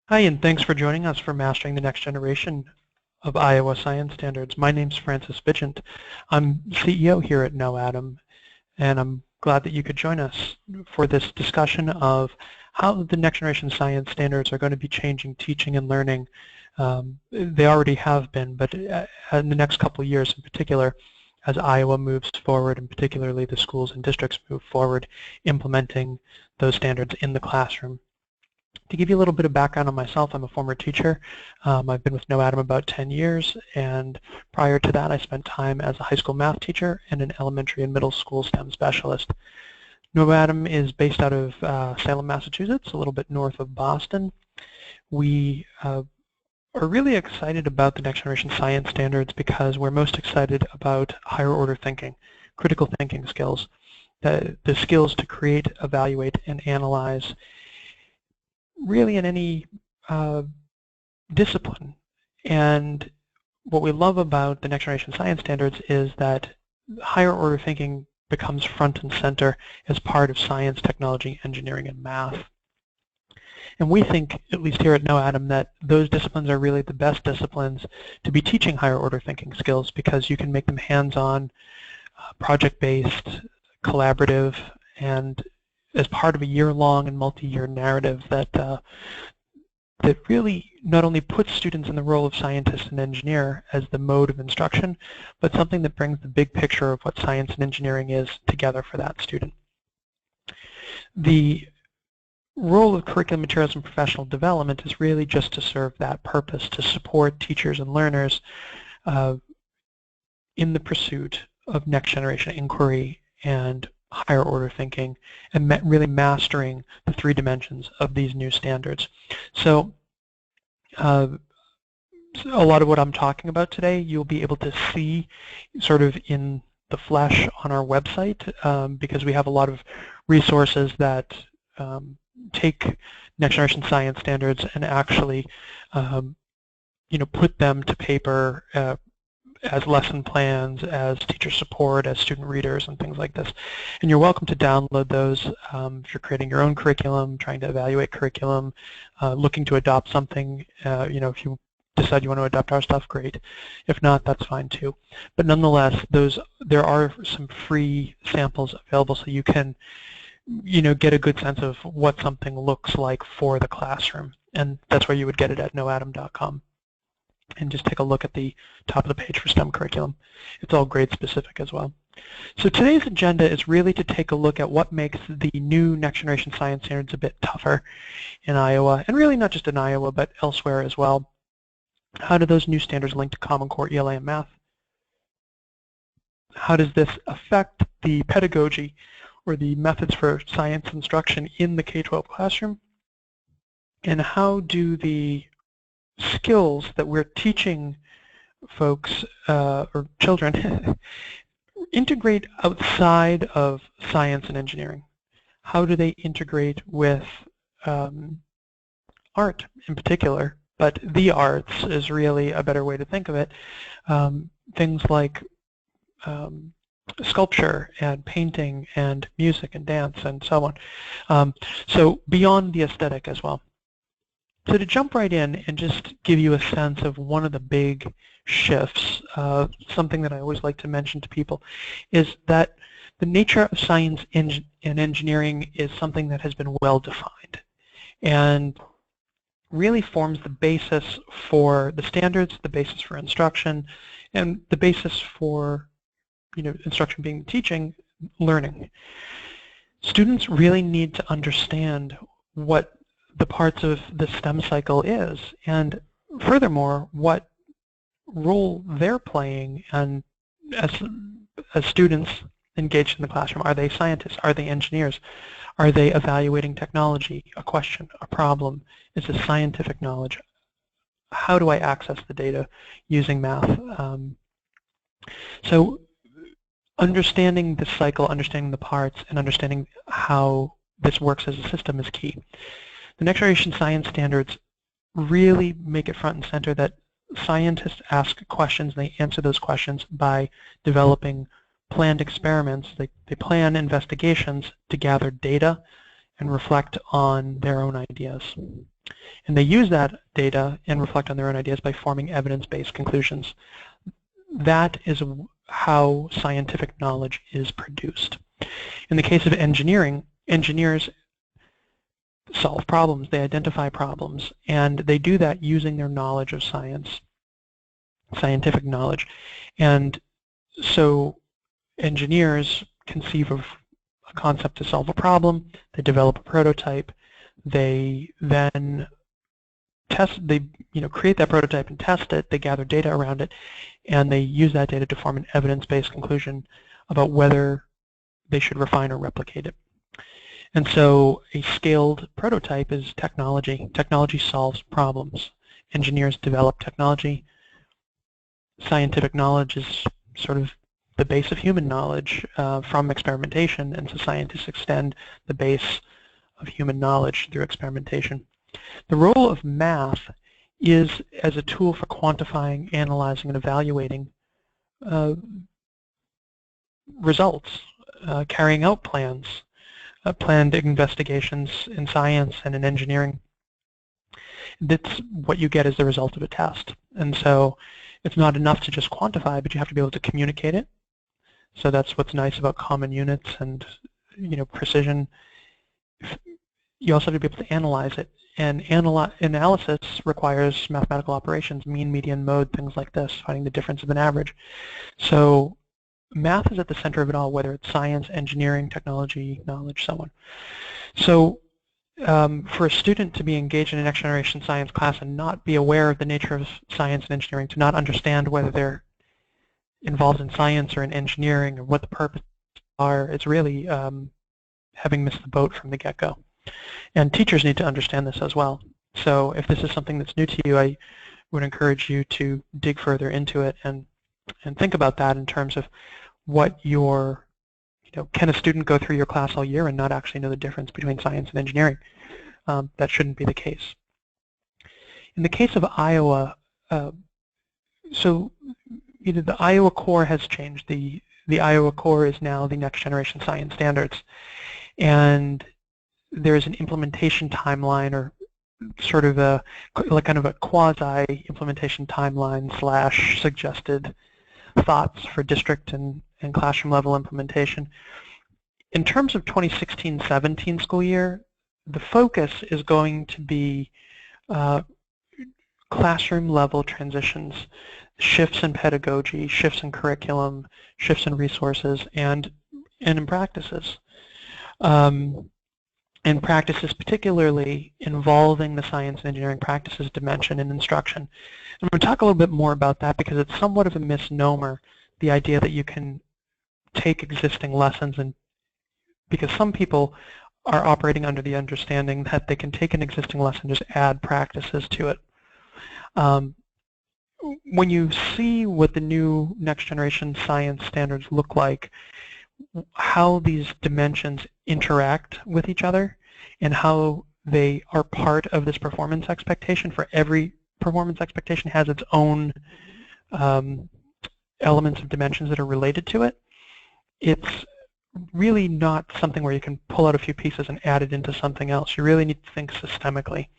Hi, and thanks for joining us for Mastering the Next Generation of Iowa Science Standards. My name's Francis Bigent. I'm CEO here at KnowAtom, and I'm glad that you could join us for this discussion of how the Next Generation Science Standards are going to be changing teaching and learning. They already have been, but in the next couple of years in particular, as Iowa moves forward, and particularly the schools and districts move forward, implementing those standards in the classroom. To give you a little bit of background on myself, I'm a former teacher. I've been with KnowAtom about 10 years, and prior to that I spent time as a high school math teacher and an elementary and middle school STEM specialist. KnowAtom is based out of Salem, Massachusetts, a little bit north of Boston. We are really excited about the Next Generation Science Standards because we're most excited about higher order thinking, critical thinking skills, the skills to create, evaluate, and analyze really in any discipline. And what we love about the Next Generation Science Standards is that higher order thinking becomes front and center as part of science, technology, engineering, and math. And we think, at least here at KnowAtom, that those disciplines are really the best disciplines to be teaching higher order thinking skills because you can make them hands-on, project-based, collaborative, and as part of a year-long and multi-year narrative that really not only puts students in the role of scientist and engineer as the mode of instruction, but something that brings the big picture of what science and engineering is together for that student. The role of curriculum materials and professional development is really just to serve that purpose, to support teachers and learners in the pursuit of next generation inquiry and higher order thinking, and really mastering the three dimensions of these new standards. So a lot of what I'm talking about today you'll be able to see sort of in the flesh on our website because we have a lot of resources that take next generation science standards and actually put them to paper as lesson plans, as teacher support, as student readers, and things like this. And you're welcome to download those if you're creating your own curriculum, trying to evaluate curriculum, looking to adopt something. If you decide you want to adopt our stuff, great. If not, that's fine too. But nonetheless, there are some free samples available so you can get a good sense of what something looks like for the classroom. And that's where you would get it at KnowAtom.com. And just take a look at the top of the page for STEM curriculum. It's all grade specific as well. So today's agenda is really to take a look at what makes the new Next Generation Science Standards a bit tougher in Iowa, and really not just in Iowa, but elsewhere as well. How do those new standards link to Common Core, ELA, and math? How does this affect the pedagogy or the methods for science instruction in the K-12 classroom? And how do the skills that we're teaching folks or children integrate outside of science and engineering? How do they integrate with art in particular? But the arts is really a better way to think of it. Things like sculpture and painting and music and dance and so on. So beyond the aesthetic as well. So to jump right in and just give you a sense of one of the big shifts, something that I always like to mention to people, is that the nature of science and engineering is something that has been well defined and really forms the basis for the standards, the basis for instruction, and the basis for instruction being teaching, learning. Students really need to understand what the parts of the STEM cycle is, and furthermore, what role they're playing and as students engaged in the classroom. Are they scientists? Are they engineers? Are they evaluating technology, a question, a problem? Is this scientific knowledge? How do I access the data using math? So understanding the cycle, understanding the parts, and understanding how this works as a system is key. The Next Generation Science Standards really make it front and center that scientists ask questions and they answer those questions by developing planned experiments. They plan investigations to gather data and reflect on their own ideas. And they use that data and reflect on their own ideas by forming evidence-based conclusions. That is how scientific knowledge is produced. In the case of engineering, engineers solve problems, they identify problems, and they do that using their knowledge of science, scientific knowledge. And so engineers conceive of a concept to solve a problem, they develop a prototype, they then create that prototype and test it, they gather data around it, and they use that data to form an evidence-based conclusion about whether they should refine or replicate it. And so a scaled prototype is technology. Technology solves problems. Engineers develop technology. Scientific knowledge is sort of the base of human knowledge from experimentation, and so scientists extend the base of human knowledge through experimentation. The role of math is as a tool for quantifying, analyzing, and evaluating results, carrying out plans, planned investigations in science and in engineering. That's what you get as the result of a test. And so it's not enough to just quantify, but you have to be able to communicate it. So that's what's nice about common units and precision. You also have to be able to analyze it. And analysis requires mathematical operations, mean, median, mode, things like this, finding the difference of an average. So math is at the center of it all, whether it's science, engineering, technology, knowledge, so on. So for a student to be engaged in a next generation science class and not be aware of the nature of science and engineering, to not understand whether they're involved in science or in engineering or what the purposes are, it's really having missed the boat from the get-go. And teachers need to understand this as well. So if this is something that's new to you, I would encourage you to dig further into it and think about that in terms of what can a student go through your class all year and not actually know the difference between science and engineering? That shouldn't be the case. In the case of Iowa, the Iowa core has changed. The Iowa core is now the next generation science standards. And there's an implementation timeline, or sort of kind of a quasi-implementation timeline / suggested thoughts for district and classroom level implementation. In terms of 2016-17 school year, the focus is going to be classroom level transitions, shifts in pedagogy, shifts in curriculum, shifts in resources, and in practices. And practices particularly involving the science and engineering practices dimension in instruction. I'm going to talk a little bit more about that because it's somewhat of a misnomer, the idea that you can take existing lessons, and because some people are operating under the understanding that they can take an existing lesson and just add practices to it. When you see what the new next generation science standards look like, how these dimensions interact with each other and how they are part of this performance expectation, for every performance expectation has its own elements of dimensions that are related to it. It's really not something where you can pull out a few pieces and add it into something else. You really need to think systemically.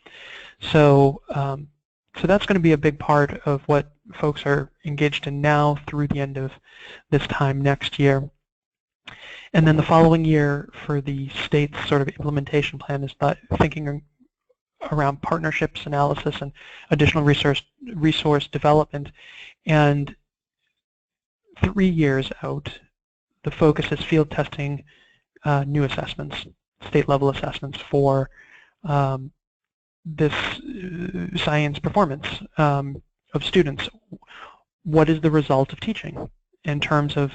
So that's going to be a big part of what folks are engaged in now through the end of this time next year. And then the following year for the state's sort of implementation plan is thinking around partnerships, analysis, and additional resource development. And 3 years out, the focus is field testing new assessments, state-level assessments for this science performance of students. What is the result of teaching in terms of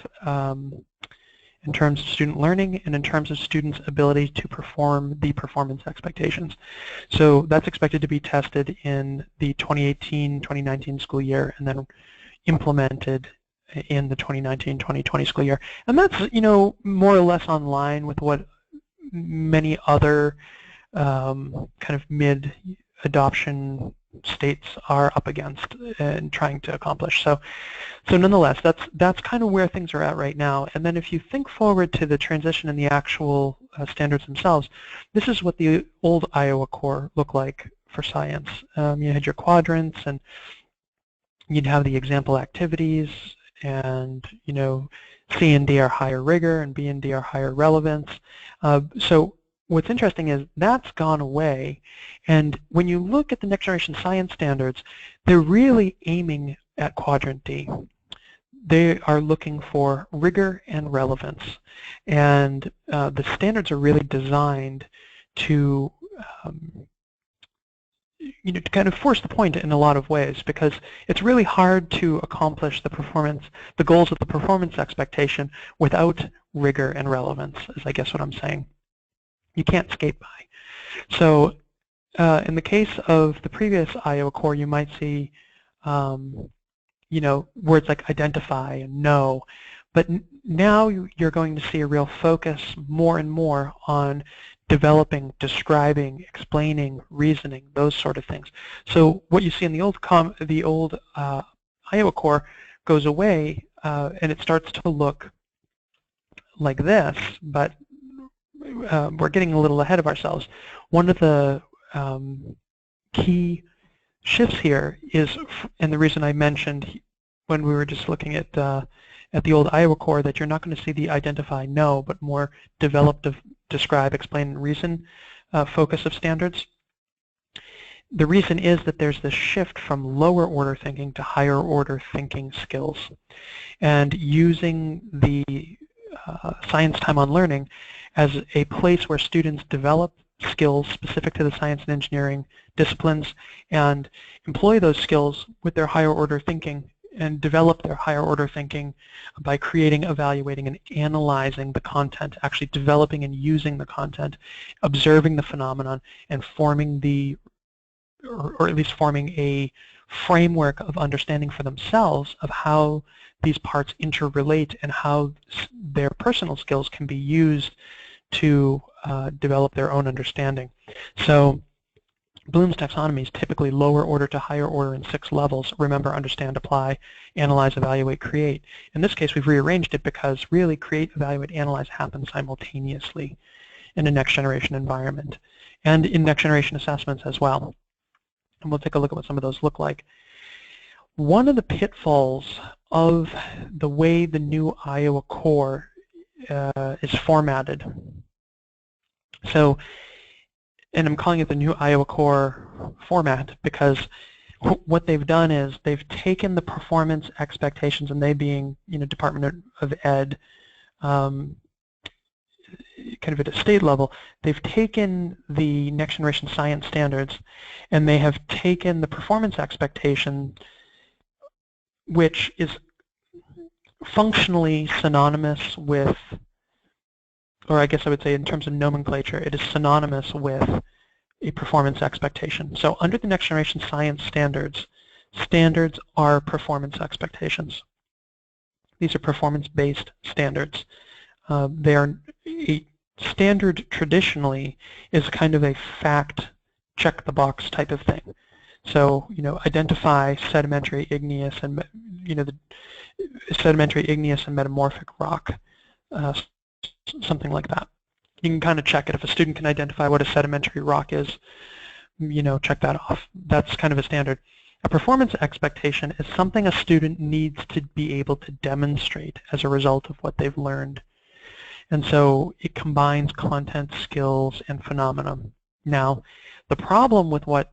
student learning and in terms of students' ability to perform the performance expectations? So that's expected to be tested in the 2018-2019 school year and then implemented in the 2019-2020 school year. And that's, more or less on line with what many other kind of mid-adoption states are up against and trying to accomplish. So nonetheless, that's kind of where things are at right now. And then if you think forward to the transition in the actual standards themselves, this is what the old Iowa core looked like for science. You had your quadrants, and you'd have the example activities, and C and D are higher rigor, and B and D are higher relevance. So what's interesting is that's gone away, and when you look at the next generation science standards, they're really aiming at quadrant D. They are looking for rigor and relevance, and the standards are really designed to to kind of force the point in a lot of ways, because it's really hard to accomplish the goals of the performance expectation without rigor and relevance, is I guess what I'm saying. You can't skate by. So in the case of the previous Iowa core, you might see words like identify and know, but now you're going to see a real focus more and more on developing, describing, explaining, reasoning, those sort of things. So what you see in the old Iowa core goes away, and it starts to look like this, but we're getting a little ahead of ourselves. One of the key shifts here is, and the reason I mentioned when we were just looking at the old Iowa core, that you're not going to see the identify, know, but more develop, describe, explain, and reason focus of standards. The reason is that there's this shift from lower order thinking to higher order thinking skills, and using the science time on learning as a place where students develop skills specific to the science and engineering disciplines and employ those skills with their higher order thinking, and develop their higher order thinking by creating, evaluating, and analyzing the content, actually developing and using the content, observing the phenomenon, and forming or at least forming a framework of understanding for themselves of how these parts interrelate and how their personal skills can be used to develop their own understanding. So Bloom's taxonomy is typically lower order to higher order in 6 levels: remember, understand, apply, analyze, evaluate, create. In this case, we've rearranged it because really create, evaluate, analyze happen simultaneously in a next generation environment and in next generation assessments as well. And we'll take a look at what some of those look like. One of the pitfalls of the way the new Iowa core is formatted, and I'm calling it the new Iowa core format because what they've done is they've taken the performance expectations, and they being Department of Ed, kind of at a state level, they've taken the next generation science standards and they have taken the performance expectation, which is functionally synonymous with, or I guess I would say in terms of nomenclature, it is synonymous with a performance expectation. So under the next generation science standards, standards are performance expectations. These are performance-based standards. They are a standard traditionally is kind of a fact, check the box type of thing. So identify sedimentary, igneous, and the sedimentary, igneous, and metamorphic rock. Something like that. You can kind of check it. If a student can identify what a sedimentary rock is, check that off. That's kind of a standard. A performance expectation is something a student needs to be able to demonstrate as a result of what they've learned. And so it combines content, skills, and phenomena. Now, the problem with what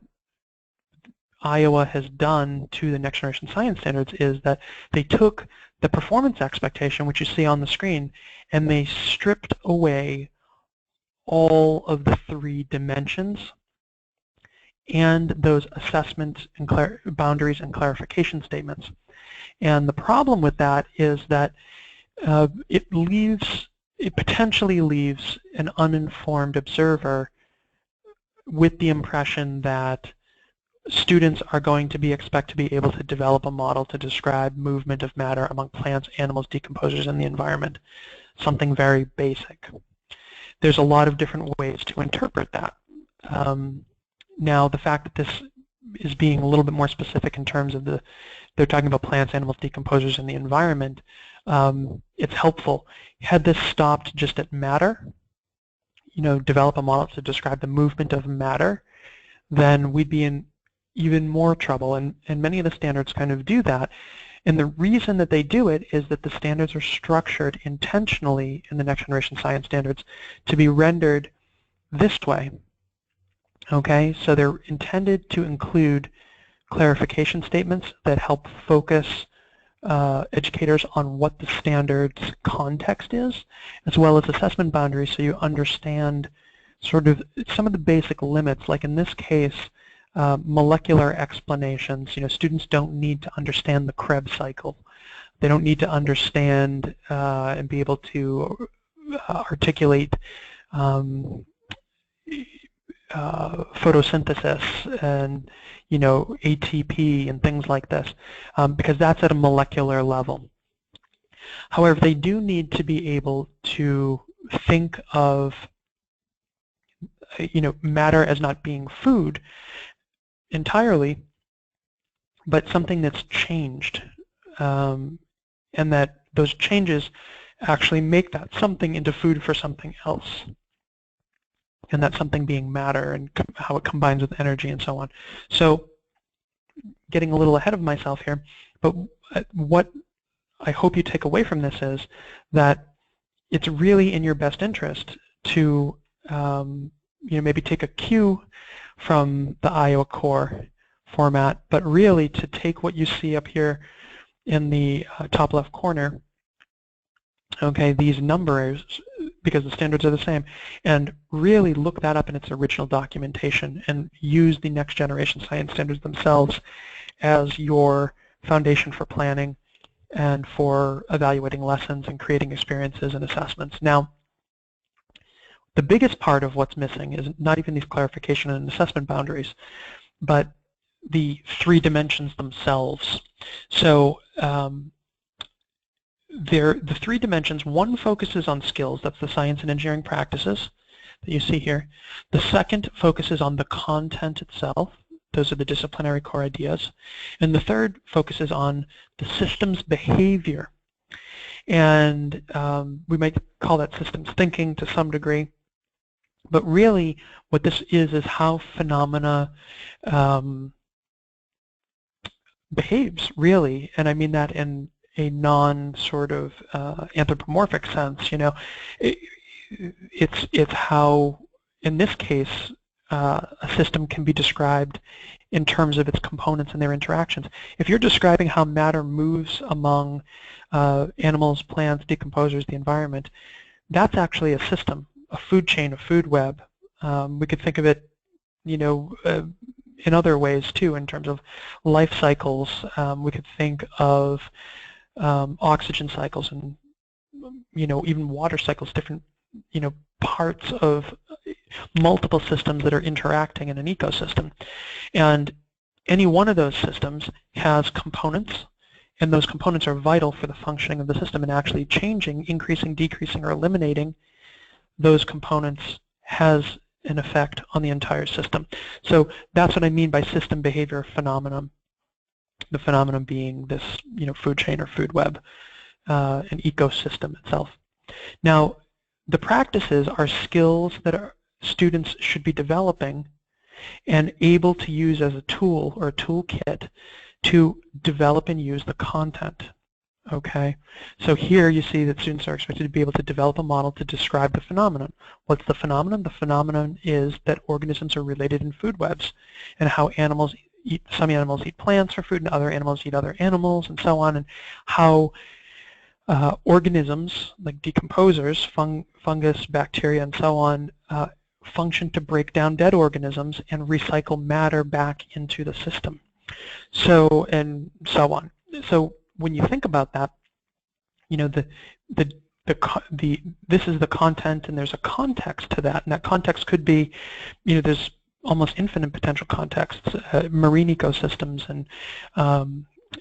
Iowa has done to the next generation science standards is that they took the performance expectation, which you see on the screen, and they stripped away all of the 3 dimensions and those assessment and boundaries and clarification statements. And the problem with that is that it potentially leaves an uninformed observer with the impression that students are going to be expected to be able to develop a model to describe movement of matter among plants, animals, decomposers, and the environment. Something very basic. There's a lot of different ways to interpret that. Now, the fact that this is being a little bit more specific in terms of they're talking about plants, animals, decomposers, and the environment, it's helpful. Had this stopped just at matter, develop a model to describe the movement of matter, then we'd be in even more trouble. And many of the standards kind of do that. And the reason that they do it is that the standards are structured intentionally in the next generation science standards to be rendered this way. Okay, so they're intended to include clarification statements that help focus educators on what the standard's context is, as well as assessment boundaries, so you understand sort of some of the basic limits. Like in this case, molecular explanations. Students don't need to understand the Krebs cycle. They don't need to understand and be able to articulate photosynthesis and ATP and things like this, because that's at a molecular level. However, they do need to be able to think of matter as not being food entirely, but something that's changed, and that those changes actually make that something into food for something else, and that something being matter and how it combines with energy and so on. So getting a little ahead of myself here, but what I hope you take away from this is that it's really in your best interest to maybe take a cue from the Iowa core format, but really to take what you see up here in the top left corner, okay, these numbers, because the standards are the same, and really look that up in its original documentation and use the next generation science standards themselves as your foundation for planning and for evaluating lessons and creating experiences and assessments. Now, the biggest part of what's missing is not even these clarification and assessment boundaries, but the 3 dimensions themselves. So the 3 dimensions, one focuses on skills, that's the science and engineering practices that you see here. The second focuses on the content itself, those are the disciplinary core ideas. And the third focuses on the system's behavior. And we might call that systems thinking to some degree. But really, what this is how phenomena behaves, really. And I mean that in a non-sort of anthropomorphic sense. It's how, in this case, a system can be described in terms of its components and their interactions. If you're describing how matter moves among animals, plants, decomposers, the environment, that's actually a system, a food chain, a food web. We could think of it, in other ways too, in terms of life cycles. We could think of oxygen cycles and, even water cycles, different, parts of multiple systems that are interacting in an ecosystem. And any one of those systems has components, and those components are vital for the functioning of the system, and actually changing, increasing, decreasing, or eliminating those components has an effect on the entire system. So that's what I mean by system behavior phenomenon. The phenomenon being this, food chain or food web, an ecosystem itself. Now, the practices are skills that students should be developing and able to use as a tool or a toolkit to develop and use the content. Okay, so here you see that students are expected to be able to develop a model to describe the phenomenon. What's the phenomenon? The phenomenon is that organisms are related in food webs, and how animals eat, some animals eat plants for food and other animals eat other animals and so on, and how organisms like decomposers, fungus, bacteria, and so on, function to break down dead organisms and recycle matter back into the system. So, and so on. So when you think about that, this is the content, and there's a context to that, and that context could be, there's almost infinite potential contexts, marine ecosystems and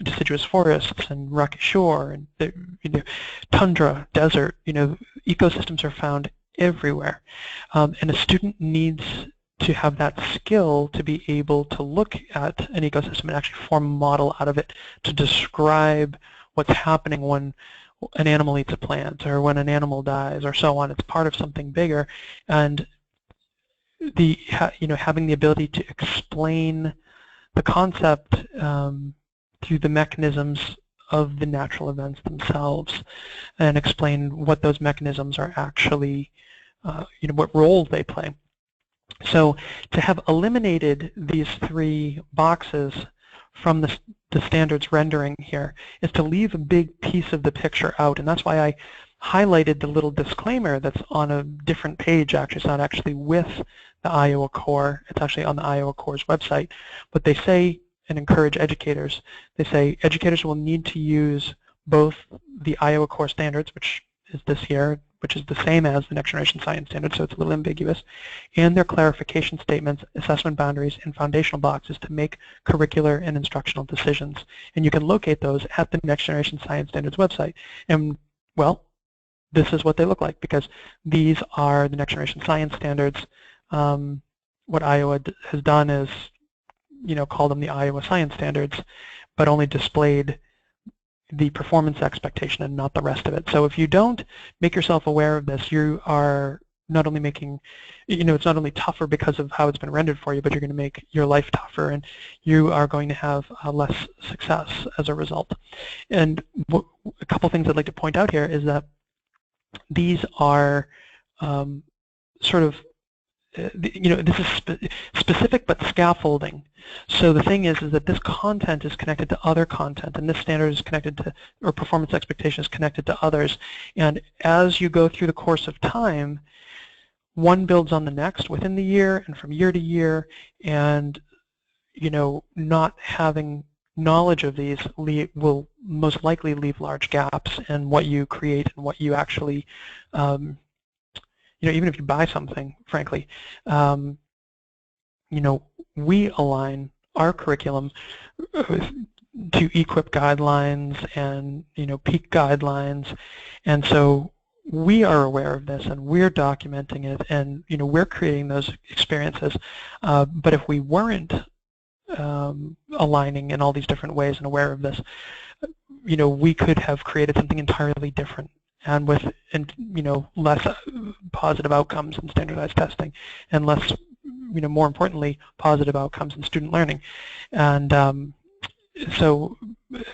deciduous forests and rocky shore and tundra, desert. Ecosystems are found everywhere, and a student needs to have that skill to be able to look at an ecosystem and actually form a model out of it to describe what's happening when an animal eats a plant or when an animal dies or so on. It's part of something bigger, and having the ability to explain the concept through the mechanisms of the natural events themselves, and explain what those mechanisms are actually, what role they play. So to have eliminated these three boxes from the standards rendering here is to leave a big piece of the picture out, and that's why I highlighted the little disclaimer that's on a different page. Actually, it's not actually with the Iowa Core, it's actually on the Iowa Core's website, but they say and encourage educators. They say educators will need to use both the Iowa Core standards, which is this here, which is the same as the Next Generation Science Standards, so it's a little ambiguous, and their clarification statements, assessment boundaries, and foundational boxes to make curricular and instructional decisions. And you can locate those at the Next Generation Science Standards website. And, well, this is what they look like, because these are the Next Generation Science Standards. What Iowa has done is, call them the Iowa Science Standards, but only displayed the performance expectation and not the rest of it. So if you don't make yourself aware of this, you are not only making, it's not only tougher because of how it's been rendered for you, but you're going to make your life tougher, and you are going to have less success as a result. And a couple things I'd like to point out here is that these are sort of, this is specific but scaffolding. So the thing is that this content is connected to other content, and this standard is connected to, or performance expectation is connected to others. And as you go through the course of time, one builds on the next within the year and from year to year, and not having knowledge of these will most likely leave large gaps in what you create and what you actually even if you buy something, frankly, we align our curriculum to EQIP guidelines and PEAK guidelines, and so we are aware of this and we're documenting it, and we're creating those experiences. But if we weren't aligning in all these different ways and aware of this, we could have created something entirely different, and with less positive outcomes in standardized testing, and less, more importantly, positive outcomes in student learning. And so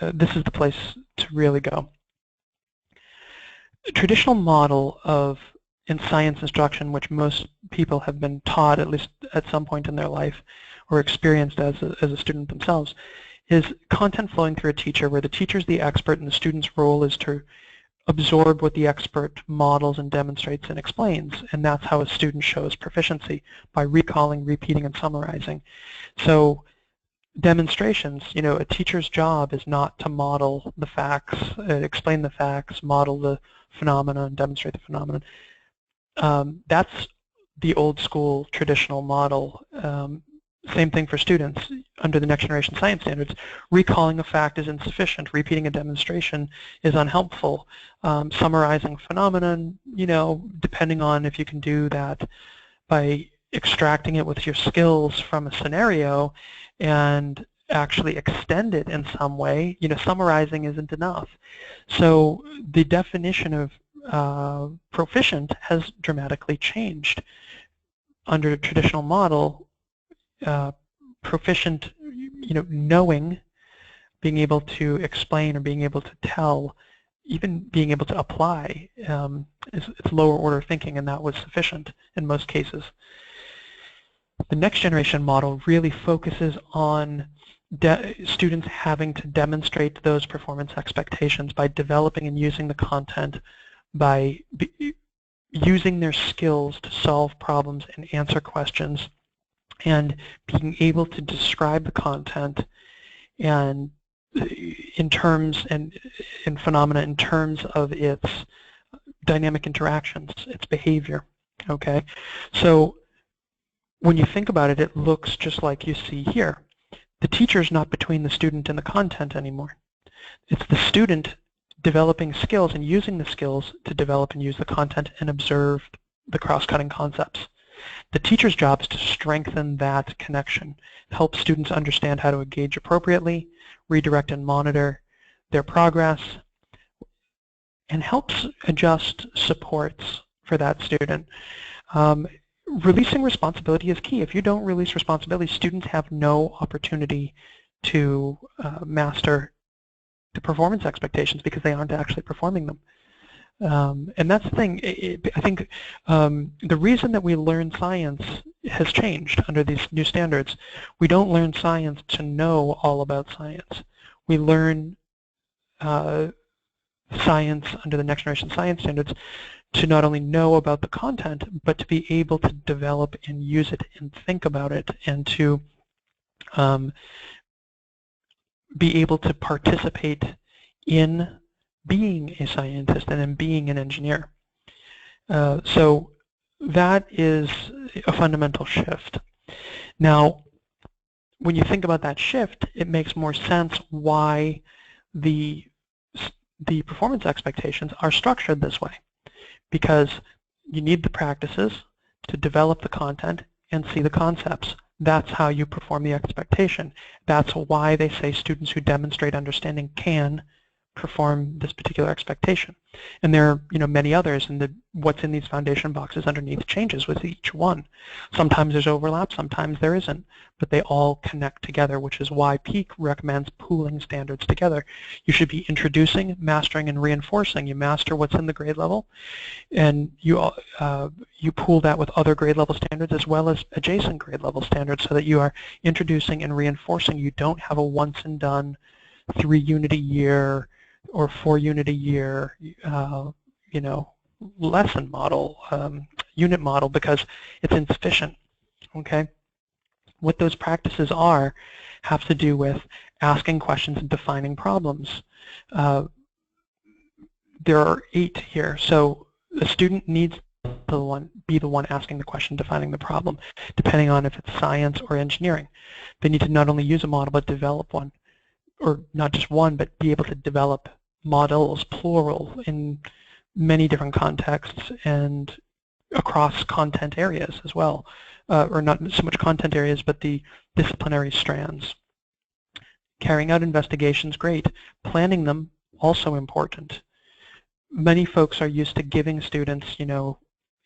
this is the place to really go. A traditional model in science instruction, which most people have been taught at least at some point in their life or experienced as a student themselves, is content flowing through a teacher where the teacher is the expert and the student's role is to absorb what the expert models and demonstrates and explains, and that's how a student shows proficiency, by recalling, repeating, and summarizing. So demonstrations, a teacher's job is not to model the facts, explain the facts, model the phenomenon, demonstrate the phenomenon. That's the old school traditional model. Same thing for students. Under the Next Generation Science Standards, recalling a fact is insufficient. Repeating a demonstration is unhelpful. Summarizing phenomenon, depending on if you can do that by extracting it with your skills from a scenario and actually extend it in some way, summarizing isn't enough. So the definition of proficient has dramatically changed. Under the traditional model, proficient, knowing, being able to explain or being able to tell, even being able to apply, it's lower order thinking, and that was sufficient in most cases. The next generation model really focuses on students having to demonstrate those performance expectations by developing and using the content, by using their skills to solve problems and answer questions, and being able to describe the content and in terms and in phenomena in terms of its dynamic interactions, its behavior. Okay, so when you think about it, it looks just like you see here. The teacher is not between the student and the content anymore. It's the student developing skills and using the skills to develop and use the content and observe the cross-cutting concepts. The teacher's job is to strengthen that connection, help students understand how to engage appropriately, redirect and monitor their progress, and helps adjust supports for that student. releasing responsibility is key. If you don't release responsibility, students have no opportunity to master the performance expectations because they aren't actually performing them. And that's the thing. I think the reason that we learn science has changed under these new standards. We don't learn science to know all about science. We learn science under the next generation science standards to not only know about the content, but to be able to develop and use it and think about it, and to be able to participate in being a scientist and in being an engineer. So that is a fundamental shift. Now, when you think about that shift, it makes more sense why the performance expectations are structured this way, because you need the practices to develop the content and see the concepts. That's how you perform the expectation. That's why they say students who demonstrate understanding can perform this particular expectation. And there are many others, and what's in these foundation boxes underneath changes with each one. Sometimes there's overlap, sometimes there isn't, but they all connect together, which is why PEAK recommends pooling standards together. You should be introducing, mastering, and reinforcing. You master what's in the grade level, and you pool that with other grade level standards as well as adjacent grade level standards, so that you are introducing and reinforcing. You don't have a once and done 3-unit a year or 4-unit a year, lesson model, unit model, because it's insufficient. Okay, what those practices have to do with asking questions and defining problems. There are 8 here, so a student needs to be the one asking the question, defining the problem, depending on if it's science or engineering. They need to not only use a model but develop one, or not just one, but be able to develop models, plural, in many different contexts and across content areas as well, or not so much content areas, but the disciplinary strands. Carrying out investigations, great. Planning them, also important. Many folks are used to giving students,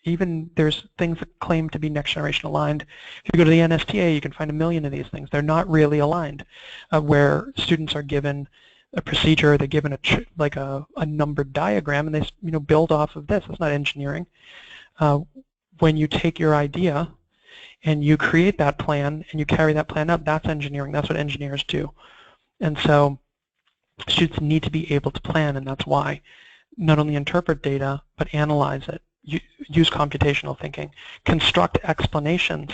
even there's things that claim to be next generation aligned. If you go to the NSTA, you can find a million of these things. They're not really aligned, where students are given a procedure, they're given a numbered diagram, and they build off of this. It's not engineering. When you take your idea and you create that plan and you carry that plan out, that's engineering. That's what engineers do. And so students need to be able to plan, and that's why not only interpret data but analyze it. Use computational thinking, construct explanations,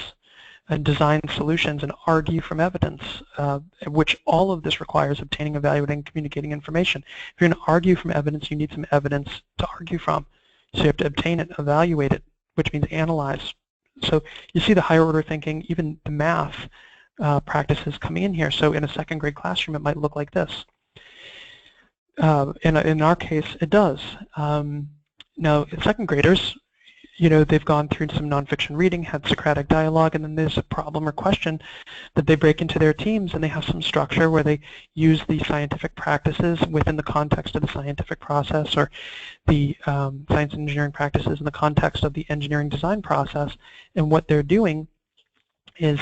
and design solutions, and argue from evidence, which all of this requires obtaining, evaluating, communicating information. If you're going to argue from evidence, you need some evidence to argue from. So you have to obtain it, evaluate it, which means analyze. So you see the higher order thinking, even the math practices coming in here. So in a second grade classroom, it might look like this. In our case, it does. Now, second graders, they've gone through some nonfiction reading, had Socratic dialogue, and then there's a problem or question that they break into their teams, and they have some structure where they use the scientific practices within the context of the scientific process, or the science and engineering practices in the context of the engineering design process. And what they're doing is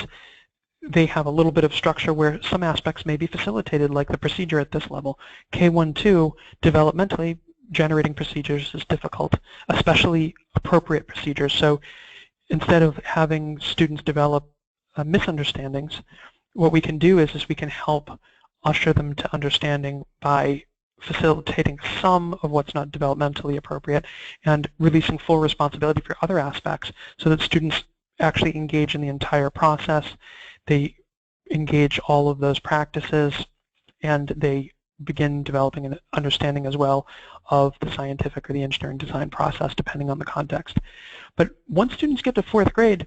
they have a little bit of structure where some aspects may be facilitated, like the procedure at this level. K1-2, developmentally, generating procedures is difficult, especially appropriate procedures. So instead of having students develop misunderstandings, what we can do is we can help usher them to understanding by facilitating some of what's not developmentally appropriate and releasing full responsibility for other aspects, so that students actually engage in the entire process. They engage all of those practices, and they begin developing an understanding as well of the scientific or the engineering design process, depending on the context. But once students get to 4th grade,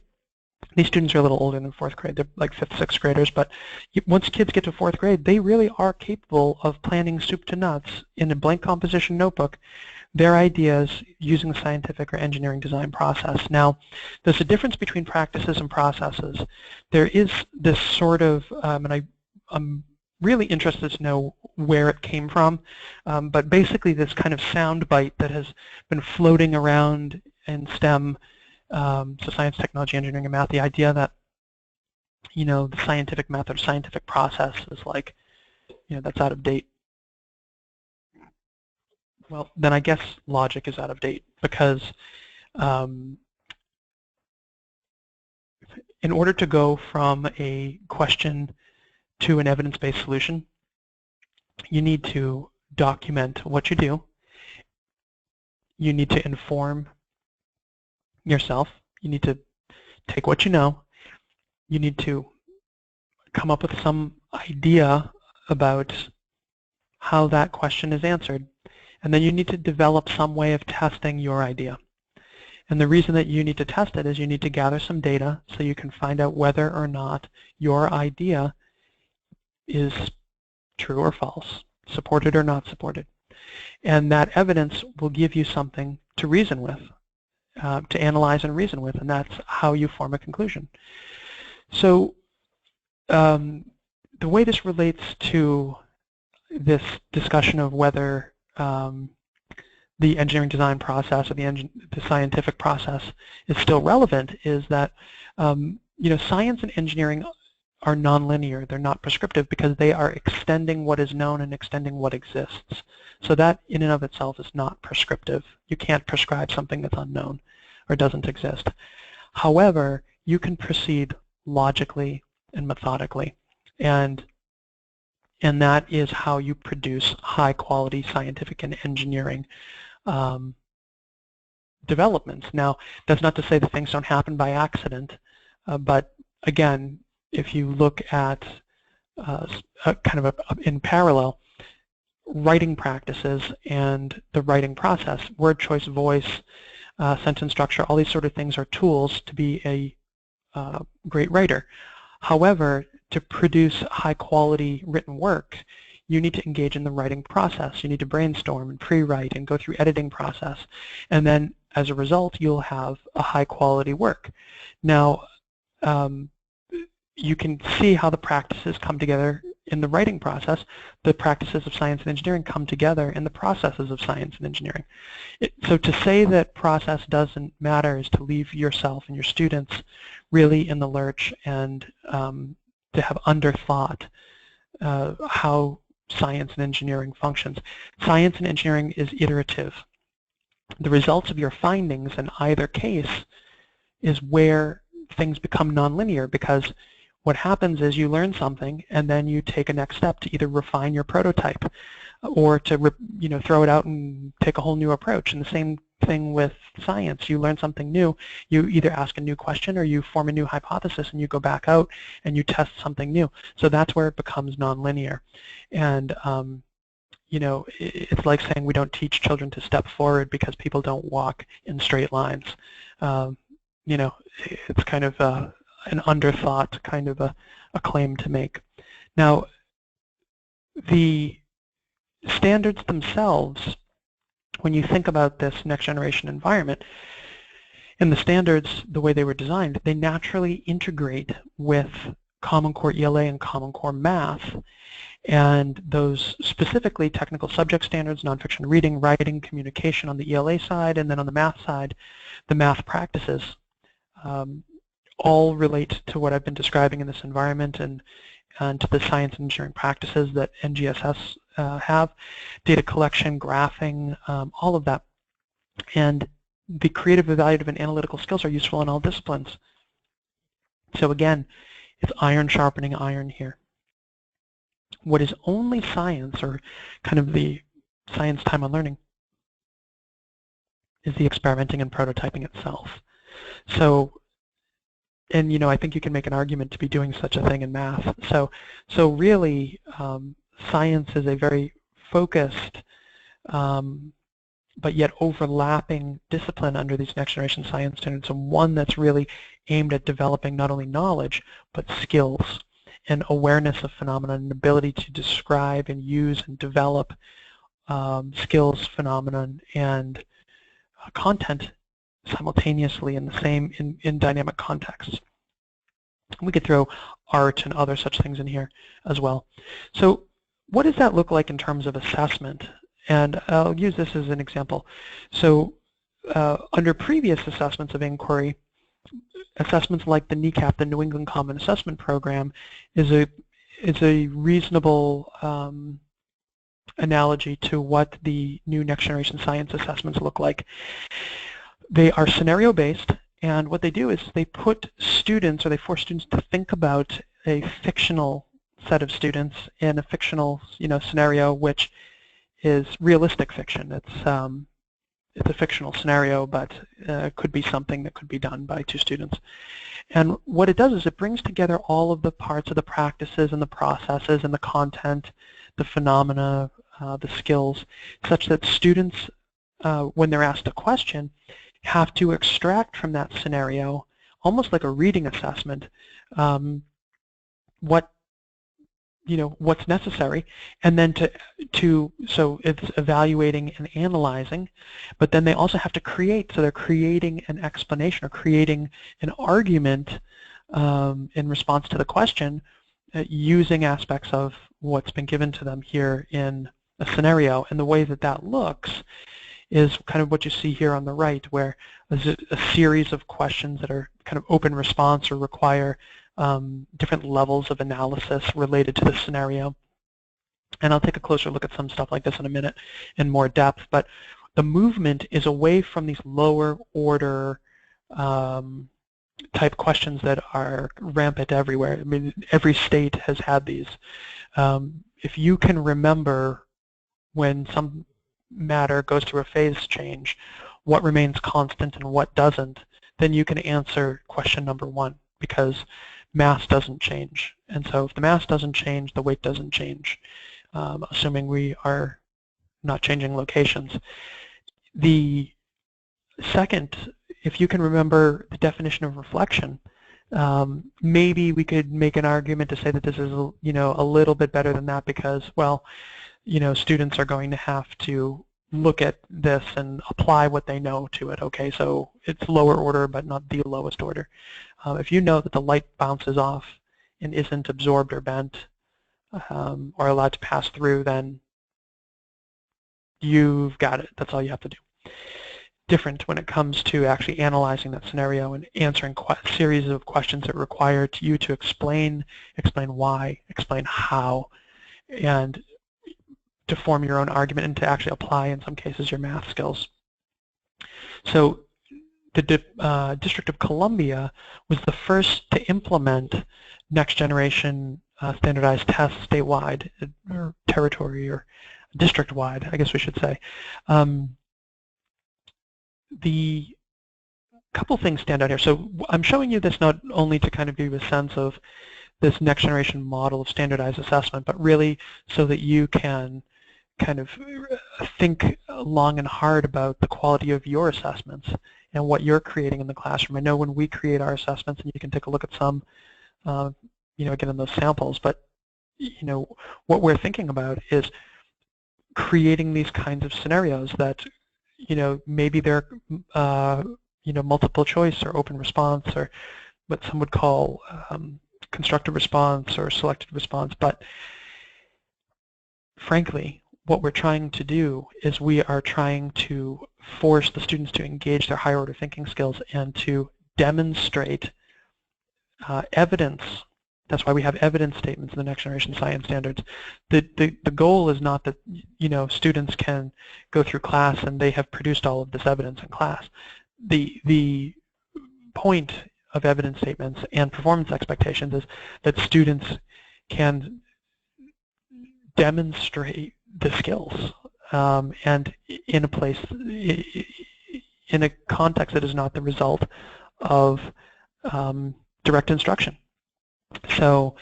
these students are a little older than 4th grade, they're like 5th, 6th graders, but once kids get to 4th grade, they really are capable of planning soup to nuts in a blank composition notebook, their ideas using the scientific or engineering design process. Now, there's a difference between practices and processes. There is this sort of, and I'm really interested to know where it came from, but basically this kind of sound bite that has been floating around in STEM So science, technology, engineering, and math, the idea that, the scientific method, scientific process is like, that's out of date. Well, then I guess logic is out of date, because in order to go from a question to an evidence-based solution, you need to document what you do. You need to inform yourself. You need to take what you know. You need to come up with some idea about how that question is answered. And then you need to develop some way of testing your idea. And the reason that you need to test it is you need to gather some data so you can find out whether or not your idea is true or false, supported or not supported. And that evidence will give you something to reason with, to analyze and reason with, and that's how you form a conclusion. So the way this relates to this discussion of whether the engineering design process or the scientific process is still relevant is that science and engineering are nonlinear. They're not prescriptive because they are extending what is known and extending what exists. So that in and of itself is not prescriptive. You can't prescribe something that's unknown or doesn't exist. However, you can proceed logically and methodically, and that is how you produce high-quality scientific and engineering developments. Now, that's not to say that things don't happen by accident, but again, if you look at in parallel, writing practices and the writing process, word choice, voice, sentence structure, all these sort of things are tools to be a great writer. However, to produce high-quality written work, you need to engage in the writing process. You need to brainstorm and pre-write and go through editing process. And then, as a result, you'll have a high-quality work. Now, you can see how the practices come together in the writing process. The practices of science and engineering come together in the processes of science and engineering. So to say that process doesn't matter is to leave yourself and your students really in the lurch and to have underthought how science and engineering functions. Science and engineering is iterative. The results of your findings in either case is where things become nonlinear, because what happens is you learn something and then you take a next step to either refine your prototype or to throw it out and take a whole new approach. And the same thing with science. You learn something new, you either ask a new question or you form a new hypothesis and you go back out and you test something new. So that's where it becomes nonlinear. And it's like saying we don't teach children to step forward because people don't walk in straight lines. It's kind of an underthought kind of a claim to make. Now, the standards themselves, when you think about this next generation environment, and the standards, the way they were designed, they naturally integrate with Common Core ELA and Common Core Math, and those specifically technical subject standards, nonfiction reading, writing, communication on the ELA side, and then on the math side, the math practices, all relate to what I've been describing in this environment and to the science and engineering practices that NGSS have, data collection, graphing, all of that. And the creative, evaluative, and analytical skills are useful in all disciplines. So again, it's iron sharpening iron here. What is only science, or kind of the science time on learning, is the experimenting and prototyping itself. So, and I think you can make an argument to be doing such a thing in math. So really, science is a very focused but yet overlapping discipline under these next generation science standards, and one that's really aimed at developing not only knowledge but skills and awareness of phenomena and ability to describe and use and develop skills, phenomenon, and content simultaneously in the same in dynamic contexts. We could throw art and other such things in here as well. So what does that look like in terms of assessment? And I'll use this as an example. So under previous assessments of inquiry, assessments like the NECAP, the New England Common Assessment Program, is a reasonable analogy to what the new next generation science assessments look like. They are scenario-based, and what they do is they put students, or they force students to think about a fictional set of students in a fictional, scenario, which is realistic fiction. It's a fictional scenario, but it could be something that could be done by two students. And what it does is it brings together all of the parts of the practices and the processes and the content, the phenomena, the skills, such that students, when they're asked a question, have to extract from that scenario, almost like a reading assessment, what's necessary, and then so it's evaluating and analyzing, but then they also have to create, so they're creating an explanation or creating an argument in response to the question using aspects of what's been given to them here in a scenario. And the way that that looks is kind of what you see here on the right, where there's a series of questions that are kind of open response or require different levels of analysis related to the scenario. And I'll take a closer look at some stuff like this in a minute in more depth. But the movement is away from these lower order type questions that are rampant everywhere. I mean, every state has had these. If you can remember when some matter goes through a phase change, what remains constant and what doesn't, then you can answer question number 1, because mass doesn't change. And so if the mass doesn't change, the weight doesn't change, assuming we are not changing locations. The second, if you can remember the definition of reflection, maybe we could make an argument to say that this is a little bit better than that, because, well, students are going to have to look at this and apply what they know to it. Okay, so it's lower order, but not the lowest order. If you know that the light bounces off and isn't absorbed or bent or allowed to pass through, then you've got it. That's all you have to do. Different when it comes to actually analyzing that scenario and answering a series of questions that require you to explain why, explain how, and to form your own argument and to actually apply, in some cases, your math skills. So the District of Columbia was the first to implement next generation standardized tests statewide, or territory, or district-wide, I guess we should say. The couple things stand out here. So I'm showing you this not only to kind of give you a sense of this next generation model of standardized assessment, but really so that you can kind of think long and hard about the quality of your assessments and what you're creating in the classroom. I know when we create our assessments, and you can take a look at some, again in those samples, but what we're thinking about is creating these kinds of scenarios that, maybe they're, multiple choice or open response, or what some would call constructive response or selected response. But frankly, what we're trying to do is we are trying to force the students to engage their higher order thinking skills and to demonstrate evidence. That's why we have evidence statements in the next generation science standards. The goal is not that students can go through class and they have produced all of this evidence in class. The point of evidence statements and performance expectations is that students can demonstrate the skills and in a place, in a context that is not the result of direct instruction. So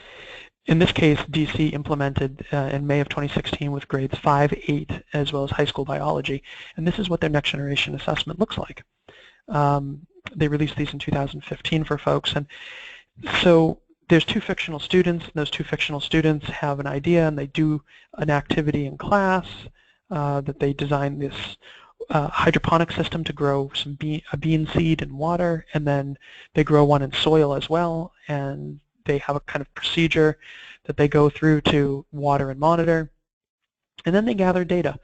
in this case, DC implemented in May of 2016 with grades 5, 8, as well as high school biology, and this is what their next generation assessment looks like. They released these in 2015 for folks, and so there's two fictional students, and those two fictional students have an idea, and they do an activity in class that they design this hydroponic system to grow a bean seed in water, and then they grow one in soil as well, and they have a kind of procedure that they go through to water and monitor, and then they gather data,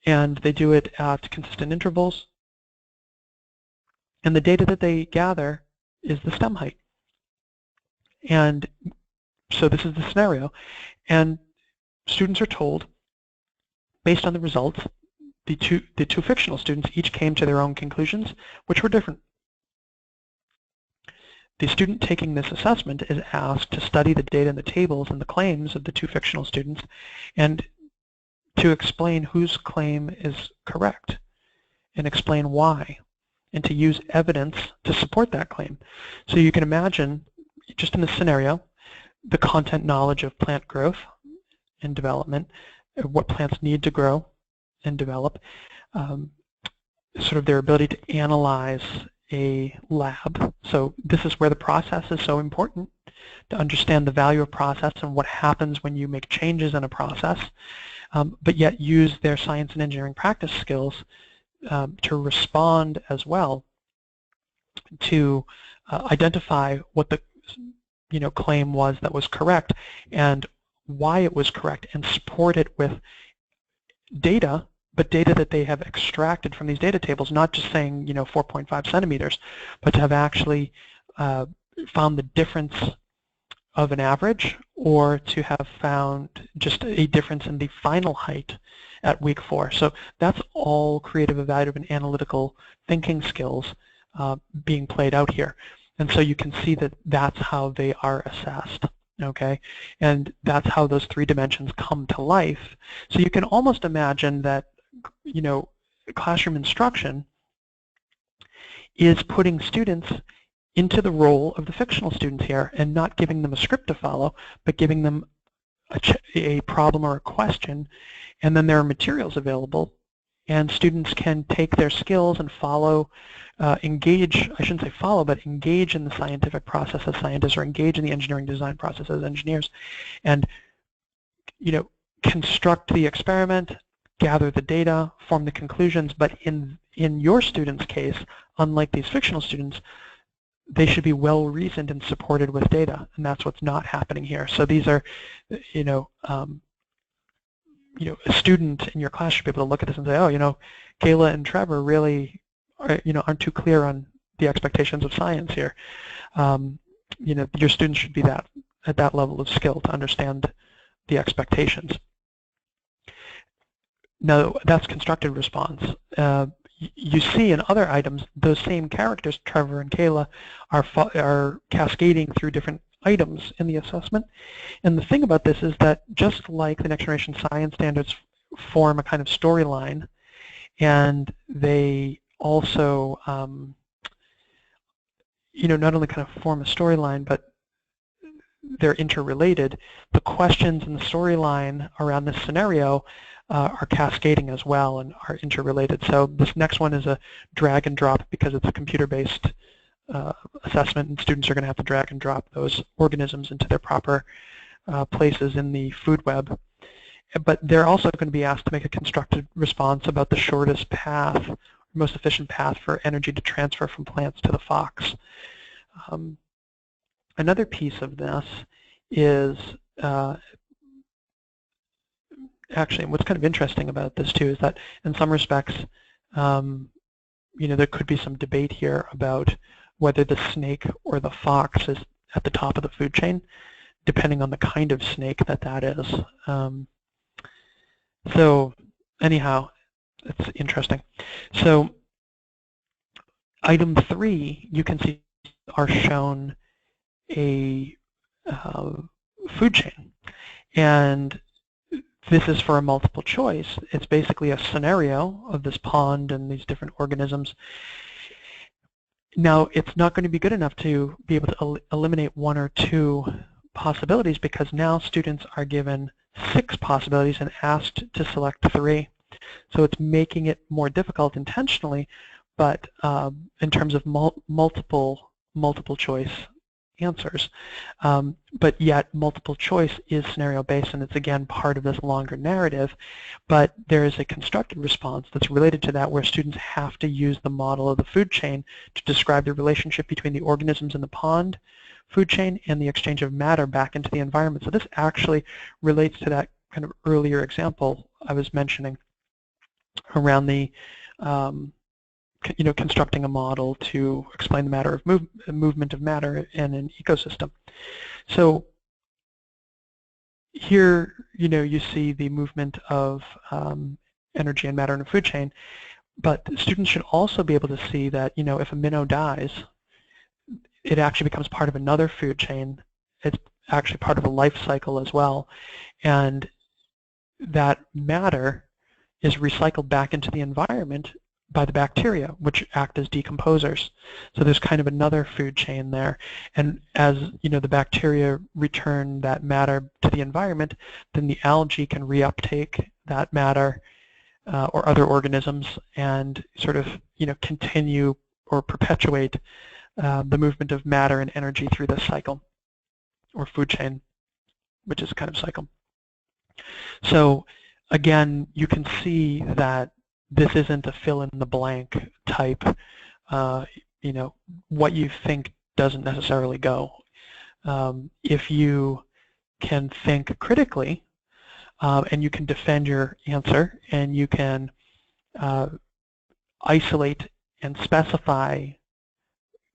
and they do it at consistent intervals, And the data that they gather is the stem height. And so this is the scenario. And students are told, based on the results, the two fictional students each came to their own conclusions, which were different. The student taking this assessment is asked to study the data in the tables and the claims of the two fictional students and to explain whose claim is correct and explain why, and to use evidence to support that claim. So you can imagine, just in this scenario, the content knowledge of plant growth and development, what plants need to grow and develop, sort of their ability to analyze a lab. So this is where the process is so important, to understand the value of process and what happens when you make changes in a process, but yet use their science and engineering practice skills to respond as well, to identify what the claim was that was correct and why it was correct, and support it with data, but data that they have extracted from these data tables, not just saying 4.5 centimeters, but to have actually found the difference of an average, or to have found just a difference in the final height at week 4. So that's all creative, evaluative, and analytical thinking skills being played out here. And so you can see that that's how they are assessed, okay? And that's how those 3 dimensions come to life. So you can almost imagine that, classroom instruction is putting students into the role of the fictional students here, and not giving them a script to follow, but giving them a problem or a question, and then there are materials available, and students can take their skills and follow, engage, I shouldn't say follow, but engage in the scientific process as scientists, or engage in the engineering design process as engineers, and construct the experiment, gather the data, form the conclusions. But in your students' case, unlike these fictional students, they should be well reasoned and supported with data, and that's what's not happening here. So these are, a student in your class should be able to look at this and say, oh, Kayla and Trevor really aren't too clear on the expectations of science here. Your students should be at that level of skill to understand the expectations. Now, that's constructed response. You see in other items, those same characters, Trevor and Kayla, are cascading through different items in the assessment. And the thing about this is that, just like the Next Generation Science Standards form a kind of storyline, and they also, not only kind of form a storyline, but they're interrelated, the questions in the storyline around this scenario are cascading as well and are interrelated. So this next one is a drag and drop, because it's a computer-based assessment, and students are going to have to drag and drop those organisms into their proper places in the food web. But they're also going to be asked to make a constructed response about the shortest path, most efficient path for energy to transfer from plants to the fox. Another piece of this is actually, what's kind of interesting about this too is that in some respects, there could be some debate here about whether the snake or the fox is at the top of the food chain, depending on the kind of snake that is. So anyhow, it's interesting. So item 3, you can see are shown a food chain, and this is for a multiple choice. It's basically a scenario of this pond and these different organisms. Now, it's not going to be good enough to be able to eliminate 1 or 2 possibilities, because now students are given 6 possibilities and asked to select 3. So it's making it more difficult intentionally, but in terms of multiple choice answers, but yet multiple choice is scenario-based, and it's again part of this longer narrative. But there is a constructed response that's related to that, where students have to use the model of the food chain to describe the relationship between the organisms in the pond food chain and the exchange of matter back into the environment. So this actually relates to that kind of earlier example I was mentioning around the constructing a model to explain the matter of movement of matter in an ecosystem. So here, you see the movement of energy and matter in a food chain, but students should also be able to see that, if a minnow dies, it actually becomes part of another food chain. It's actually part of a life cycle as well, and that matter is recycled back into the environment by the bacteria, which act as decomposers. So there's kind of another food chain there. And as the bacteria return that matter to the environment, then the algae can reuptake that matter or other organisms and sort of continue or perpetuate the movement of matter and energy through this cycle or food chain, which is a kind of cycle. So again, you can see that this isn't a fill-in-the-blank type, what you think doesn't necessarily go. If you can think critically and you can defend your answer and you can isolate and specify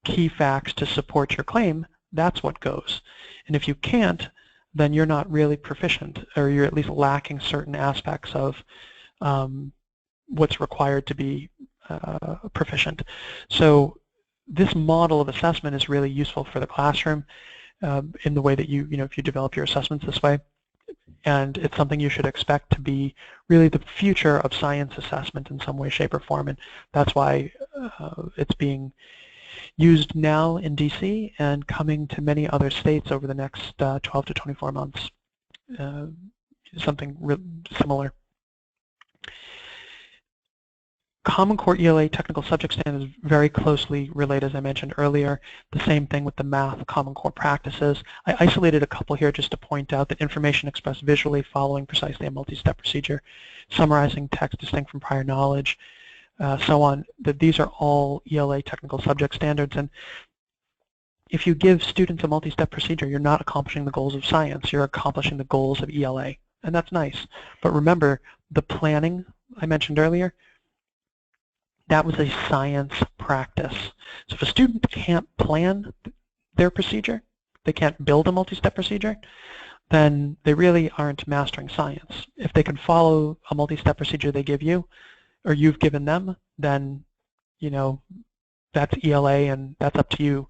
key facts to support your claim, that's what goes. And if you can't, then you're not really proficient, or you're at least lacking certain aspects of what's required to be proficient. So this model of assessment is really useful for the classroom in the way that if you develop your assessments this way. And it's something you should expect to be really the future of science assessment in some way, shape, or form. And that's why it's being used now in DC and coming to many other states over the next 12 to 24 months. Something similar. Common Core ELA technical subject standard is very closely related, as I mentioned earlier. The same thing with the math Common Core practices. I isolated a couple here just to point out that information expressed visually following precisely a multi-step procedure, summarizing text distinct from prior knowledge, so on, that these are all ELA technical subject standards. And if you give students a multi-step procedure, you're not accomplishing the goals of science, you're accomplishing the goals of ELA. And that's nice. But remember, the planning I mentioned earlier, that was a science practice. So if a student can't plan their procedure, they can't build a multi-step procedure, then they really aren't mastering science. If they can follow a multi-step procedure they give you, or you've given them, then that's ELA, and that's up to you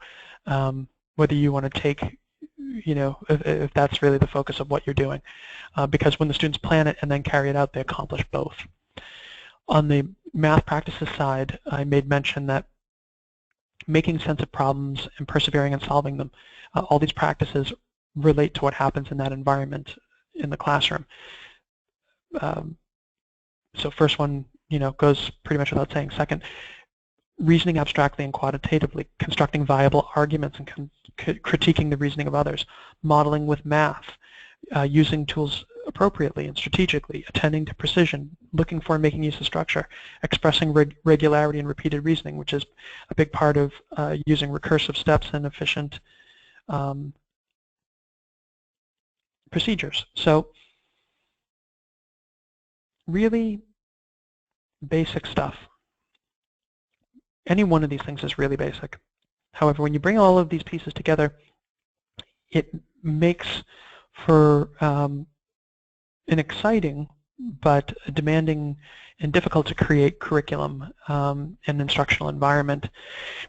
whether you want to take, if that's really the focus of what you're doing. Because when the students plan it and then carry it out, they accomplish both. On the math practices side, I made mention that making sense of problems and persevering in solving them, all these practices relate to what happens in that environment in the classroom. So first one, goes pretty much without saying. Second, reasoning abstractly and quantitatively, constructing viable arguments and critiquing the reasoning of others, modeling with math, using tools appropriately and strategically, attending to precision, looking for and making use of structure, expressing regularity and repeated reasoning, which is a big part of using recursive steps and efficient procedures. So really basic stuff. Any one of these things is really basic. However, when you bring all of these pieces together, it makes for an exciting but demanding and difficult to create curriculum and instructional environment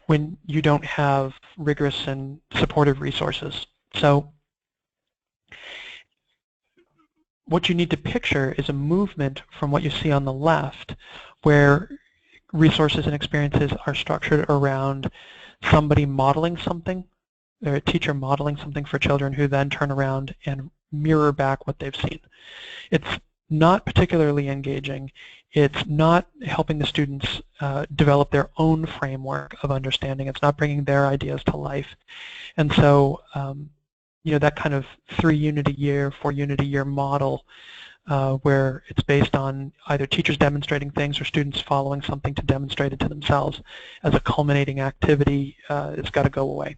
when you don't have rigorous and supportive resources. So what you need to picture is a movement from what you see on the left, where resources and experiences are structured around somebody modeling something, or a teacher modeling something for children who then turn around and mirror back what they've seen. It's not particularly engaging. It's not helping the students develop their own framework of understanding. It's not bringing their ideas to life. And so that kind of 3-unit a year, 4-unit a year model where it's based on either teachers demonstrating things or students following something to demonstrate it to themselves as a culminating activity, it's got to go away.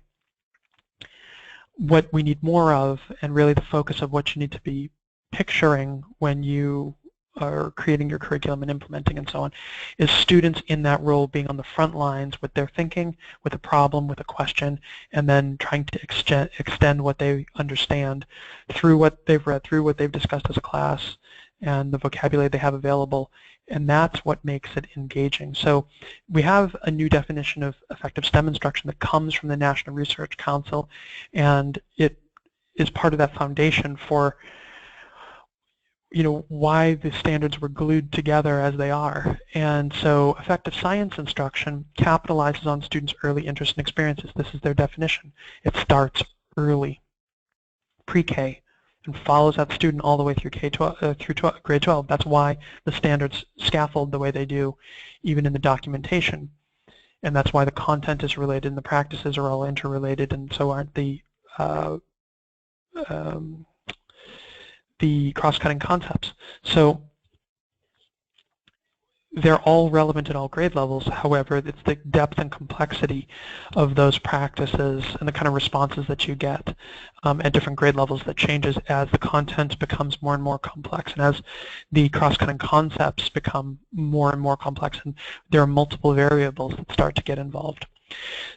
What we need more of, and really the focus of what you need to be picturing when you or creating your curriculum and implementing and so on, is students in that role being on the front lines with their thinking, with a problem, with a question, and then trying to extend what they understand through what they've read, through what they've discussed as a class, and the vocabulary they have available, and that's what makes it engaging. So we have a new definition of effective STEM instruction that comes from the National Research Council, and it is part of that foundation for why the standards were glued together as they are. And so effective science instruction capitalizes on students' early interests and experiences. This is their definition. It starts early, pre-K, and follows that student all the way through grade 12. That's why the standards scaffold the way they do, even in the documentation. And that's why the content is related and the practices are all interrelated, and so aren't the cross-cutting concepts. So they're all relevant at all grade levels. However, it's the depth and complexity of those practices and the kind of responses that you get at different grade levels that changes as the content becomes more and more complex, and as the cross-cutting concepts become more and more complex, and there are multiple variables that start to get involved.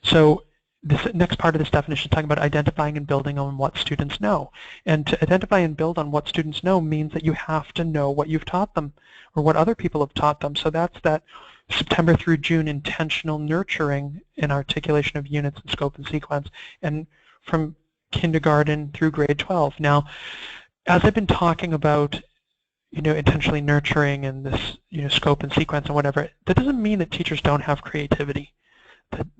So this next part of this definition is talking about identifying and building on what students know. And to identify and build on what students know means that you have to know what you've taught them or what other people have taught them. So that's that September through June intentional nurturing and articulation of units and scope and sequence, and from kindergarten through grade 12. Now, as I've been talking about intentionally nurturing and this scope and sequence and whatever, that doesn't mean that teachers don't have creativity.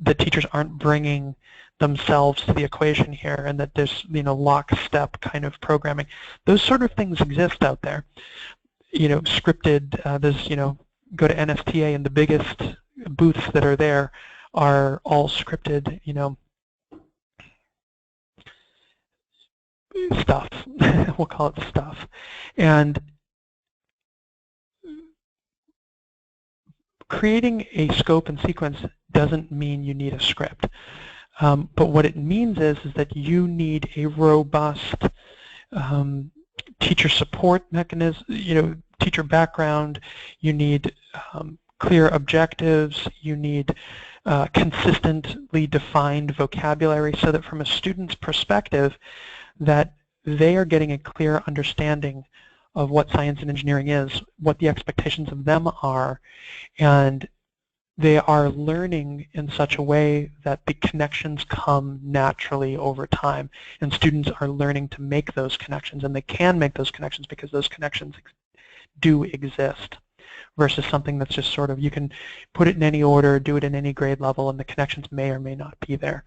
That teachers aren't bringing themselves to the equation here, and that there's lockstep kind of programming. Those sort of things exist out there. Scripted. There's go to NSTA, and the biggest booths that are there are all scripted. Stuff. We'll call it stuff, and creating a scope and sequence doesn't mean you need a script. But what it means is that you need a robust teacher support mechanism, teacher background. You need clear objectives. You need consistently defined vocabulary, so that from a student's perspective, that they are getting a clear understanding of what science and engineering is, what the expectations of them are, and they are learning in such a way that the connections come naturally over time, and students are learning to make those connections, and they can make those connections because those connections do exist, versus something that's just sort of, you can put it in any order, do it in any grade level, and the connections may or may not be there.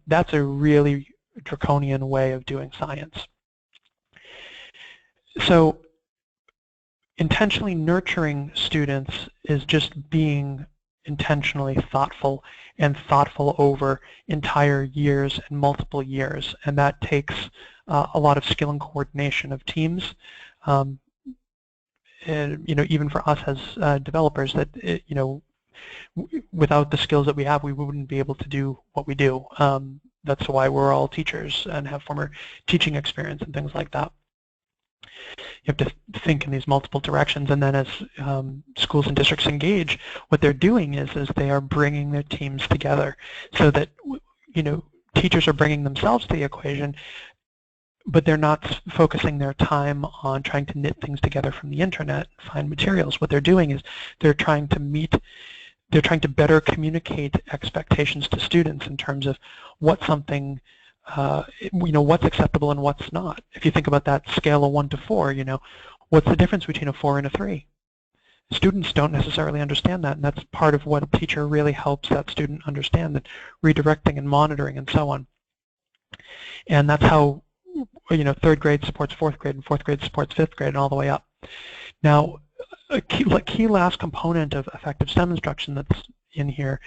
That's a really draconian way of doing science. So intentionally nurturing students is just being intentionally thoughtful, and thoughtful over entire years and multiple years, and that takes a lot of skill and coordination of teams. And, even for us as developers, that without the skills that we have, we wouldn't be able to do what we do. That's why we're all teachers and have former teaching experience and things like that. You have to think in these multiple directions, and then as schools and districts engage, what they're doing is they are bringing their teams together, so that teachers are bringing themselves to the equation, but they're not focusing their time on trying to knit things together from the internet and find materials. What they're doing is they're trying to better communicate expectations to students in terms of what something what's acceptable and what's not. If you think about that scale of 1 to 4, what's the difference between a 4 and a 3? Students don't necessarily understand that, and that's part of what a teacher really helps that student understand, that redirecting and monitoring and so on. And that's how 3rd grade supports 4th grade, and 4th grade supports 5th grade, and all the way up. Now, a key last component of effective STEM instruction that's in here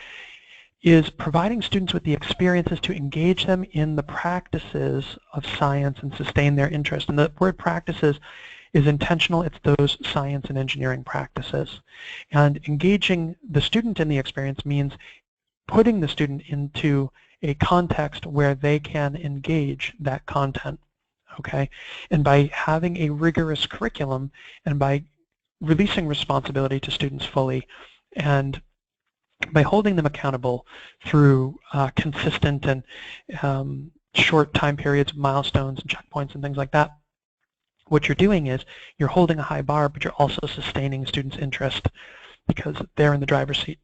is providing students with the experiences to engage them in the practices of science and sustain their interest. And the word practices is intentional. It's those science and engineering practices. And engaging the student in the experience means putting the student into a context where they can engage that content. Okay? And by having a rigorous curriculum, and by releasing responsibility to students fully, and by holding them accountable through consistent and short time periods, milestones, and checkpoints, and things like that, what you're doing is you're holding a high bar, but you're also sustaining students' interest because they're in the driver's seat.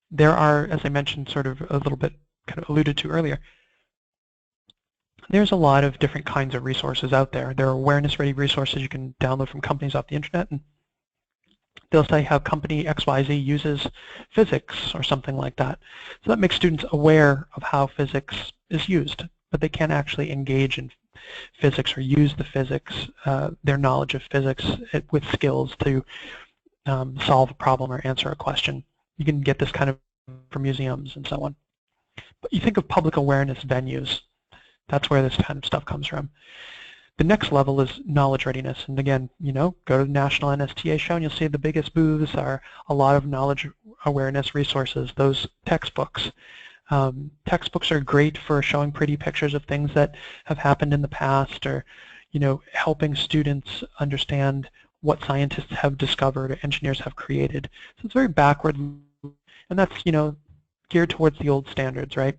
There are, as I mentioned, sort of a little bit kind of alluded to earlier, there's a lot of different kinds of resources out there. There are awareness-ready resources you can download from companies off the internet, and they'll say how company XYZ uses physics or something like that. So that makes students aware of how physics is used, but they can't actually engage in physics or use the physics, their knowledge of physics with skills to solve a problem or answer a question. You can get this kind of from museums and so on. But you think of public awareness venues. That's where this kind of stuff comes from. The next level is knowledge readiness. And again, go to the National NSTA show and you'll see the biggest booths are a lot of knowledge awareness resources, those textbooks. Textbooks are great for showing pretty pictures of things that have happened in the past, or helping students understand what scientists have discovered or engineers have created. So it's very backward, and that's geared towards the old standards, right?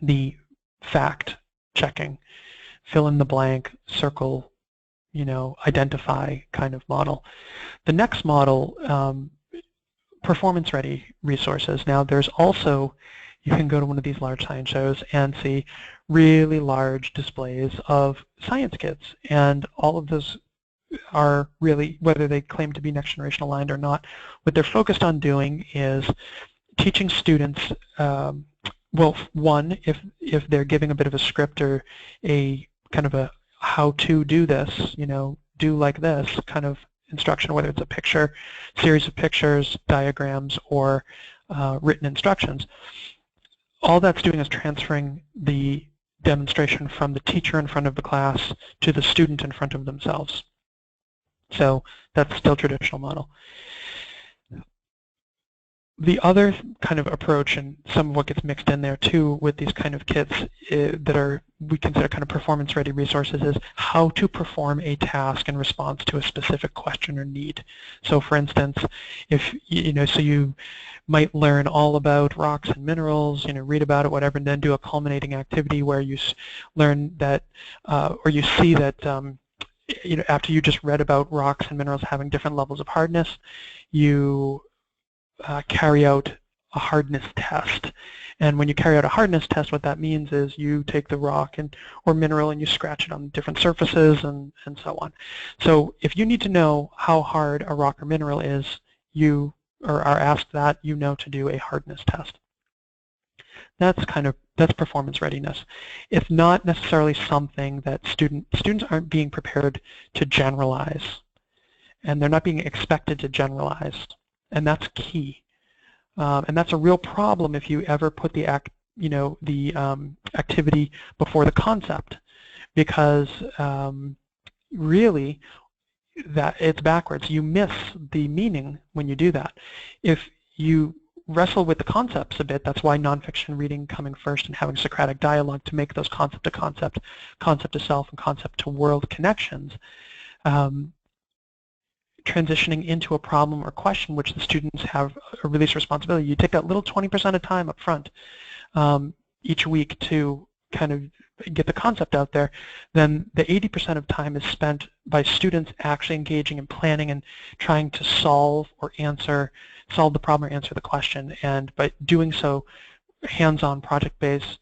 The fact checking, fill in the blank, circle, identify kind of model. The next model, performance-ready resources. Now there's also, you can go to one of these large science shows and see really large displays of science kits, and all of those are really, whether they claim to be next generation aligned or not, what they're focused on doing is teaching students, well, one, if they're giving a bit of a script or a kind of a how to do this, do like this kind of instruction, whether it's a picture, series of pictures, diagrams, or written instructions, all that's doing is transferring the demonstration from the teacher in front of the class to the student in front of themselves. So that's still traditional model. The other kind of approach, and some of what gets mixed in there too with these kind of kits that are, we consider kind of performance-ready resources, is how to perform a task in response to a specific question or need. So for instance, if so you might learn all about rocks and minerals, read about it, whatever, and then do a culminating activity where you learn that, or you see that, after you just read about rocks and minerals having different levels of hardness, you carry out a hardness test. And when you carry out a hardness test, what that means is you take the rock or mineral and you scratch it on different surfaces and so on. So if you need to know how hard a rock or mineral is, you are asked that, to do a hardness test. That's performance readiness. It's not necessarily something that students aren't being prepared to generalize, and they're not being expected to generalize. And that's key, and that's a real problem if you ever put the activity before the concept, because really that it's backwards. You miss the meaning when you do that. If you wrestle with the concepts a bit, that's why nonfiction reading coming first and having Socratic dialogue to make those concept to concept, concept to self, and concept to world connections. Transitioning into a problem or question which the students have a release responsibility. You take that little 20% of time up front each week to kind of get the concept out there, then the 80% of time is spent by students actually engaging in planning and trying to solve the problem or answer the question. And by doing so, hands-on project-based,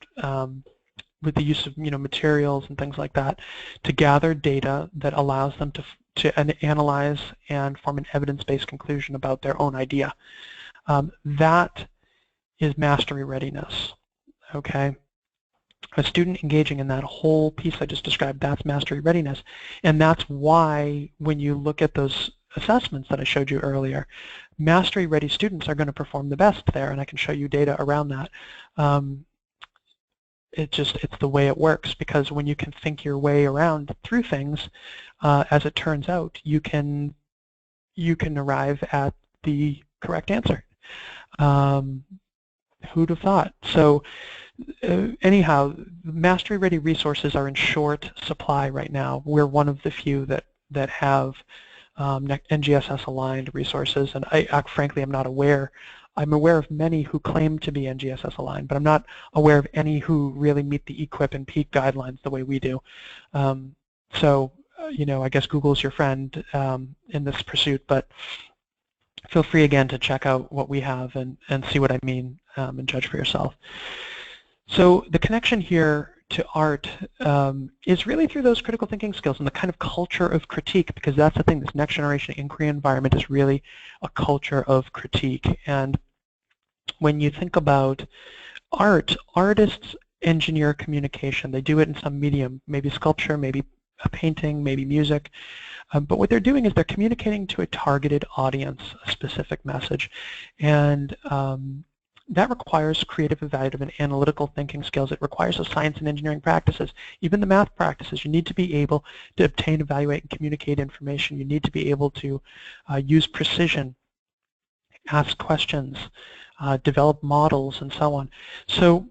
with the use of materials and things like that, to gather data that allows them to analyze and form an evidence-based conclusion about their own idea. That is mastery readiness, okay? A student engaging in that whole piece I just described, that's mastery readiness. And that's why when you look at those assessments that I showed you earlier, mastery-ready students are going to perform the best there, and I can show you data around that. It's the way it works, because when you can think your way around through things, as it turns out, you can arrive at the correct answer. Who'd have thought? So anyhow, mastery-ready resources are in short supply right now. We're one of the few that that have NGSS aligned resources, and frankly I'm not aware. I'm aware of many who claim to be NGSS aligned, but I'm not aware of any who really meet the EQIP and PEAK guidelines the way we do. So, I guess Google's your friend in this pursuit, but feel free again to check out what we have and see what I mean and judge for yourself. So the connection here to art is really through those critical thinking skills and the kind of culture of critique, because that's the thing, this next generation inquiry environment is really a culture of critique. And when you think about art, artists engineer communication. They do it in some medium, maybe sculpture, maybe a painting, maybe music. But what they're doing is they're communicating to a targeted audience, a specific message. And that requires creative, evaluative, and analytical thinking skills. It requires those science and engineering practices, even the math practices. You need to be able to obtain, evaluate, and communicate information. You need to be able to use precision, ask questions, develop models, and so on. So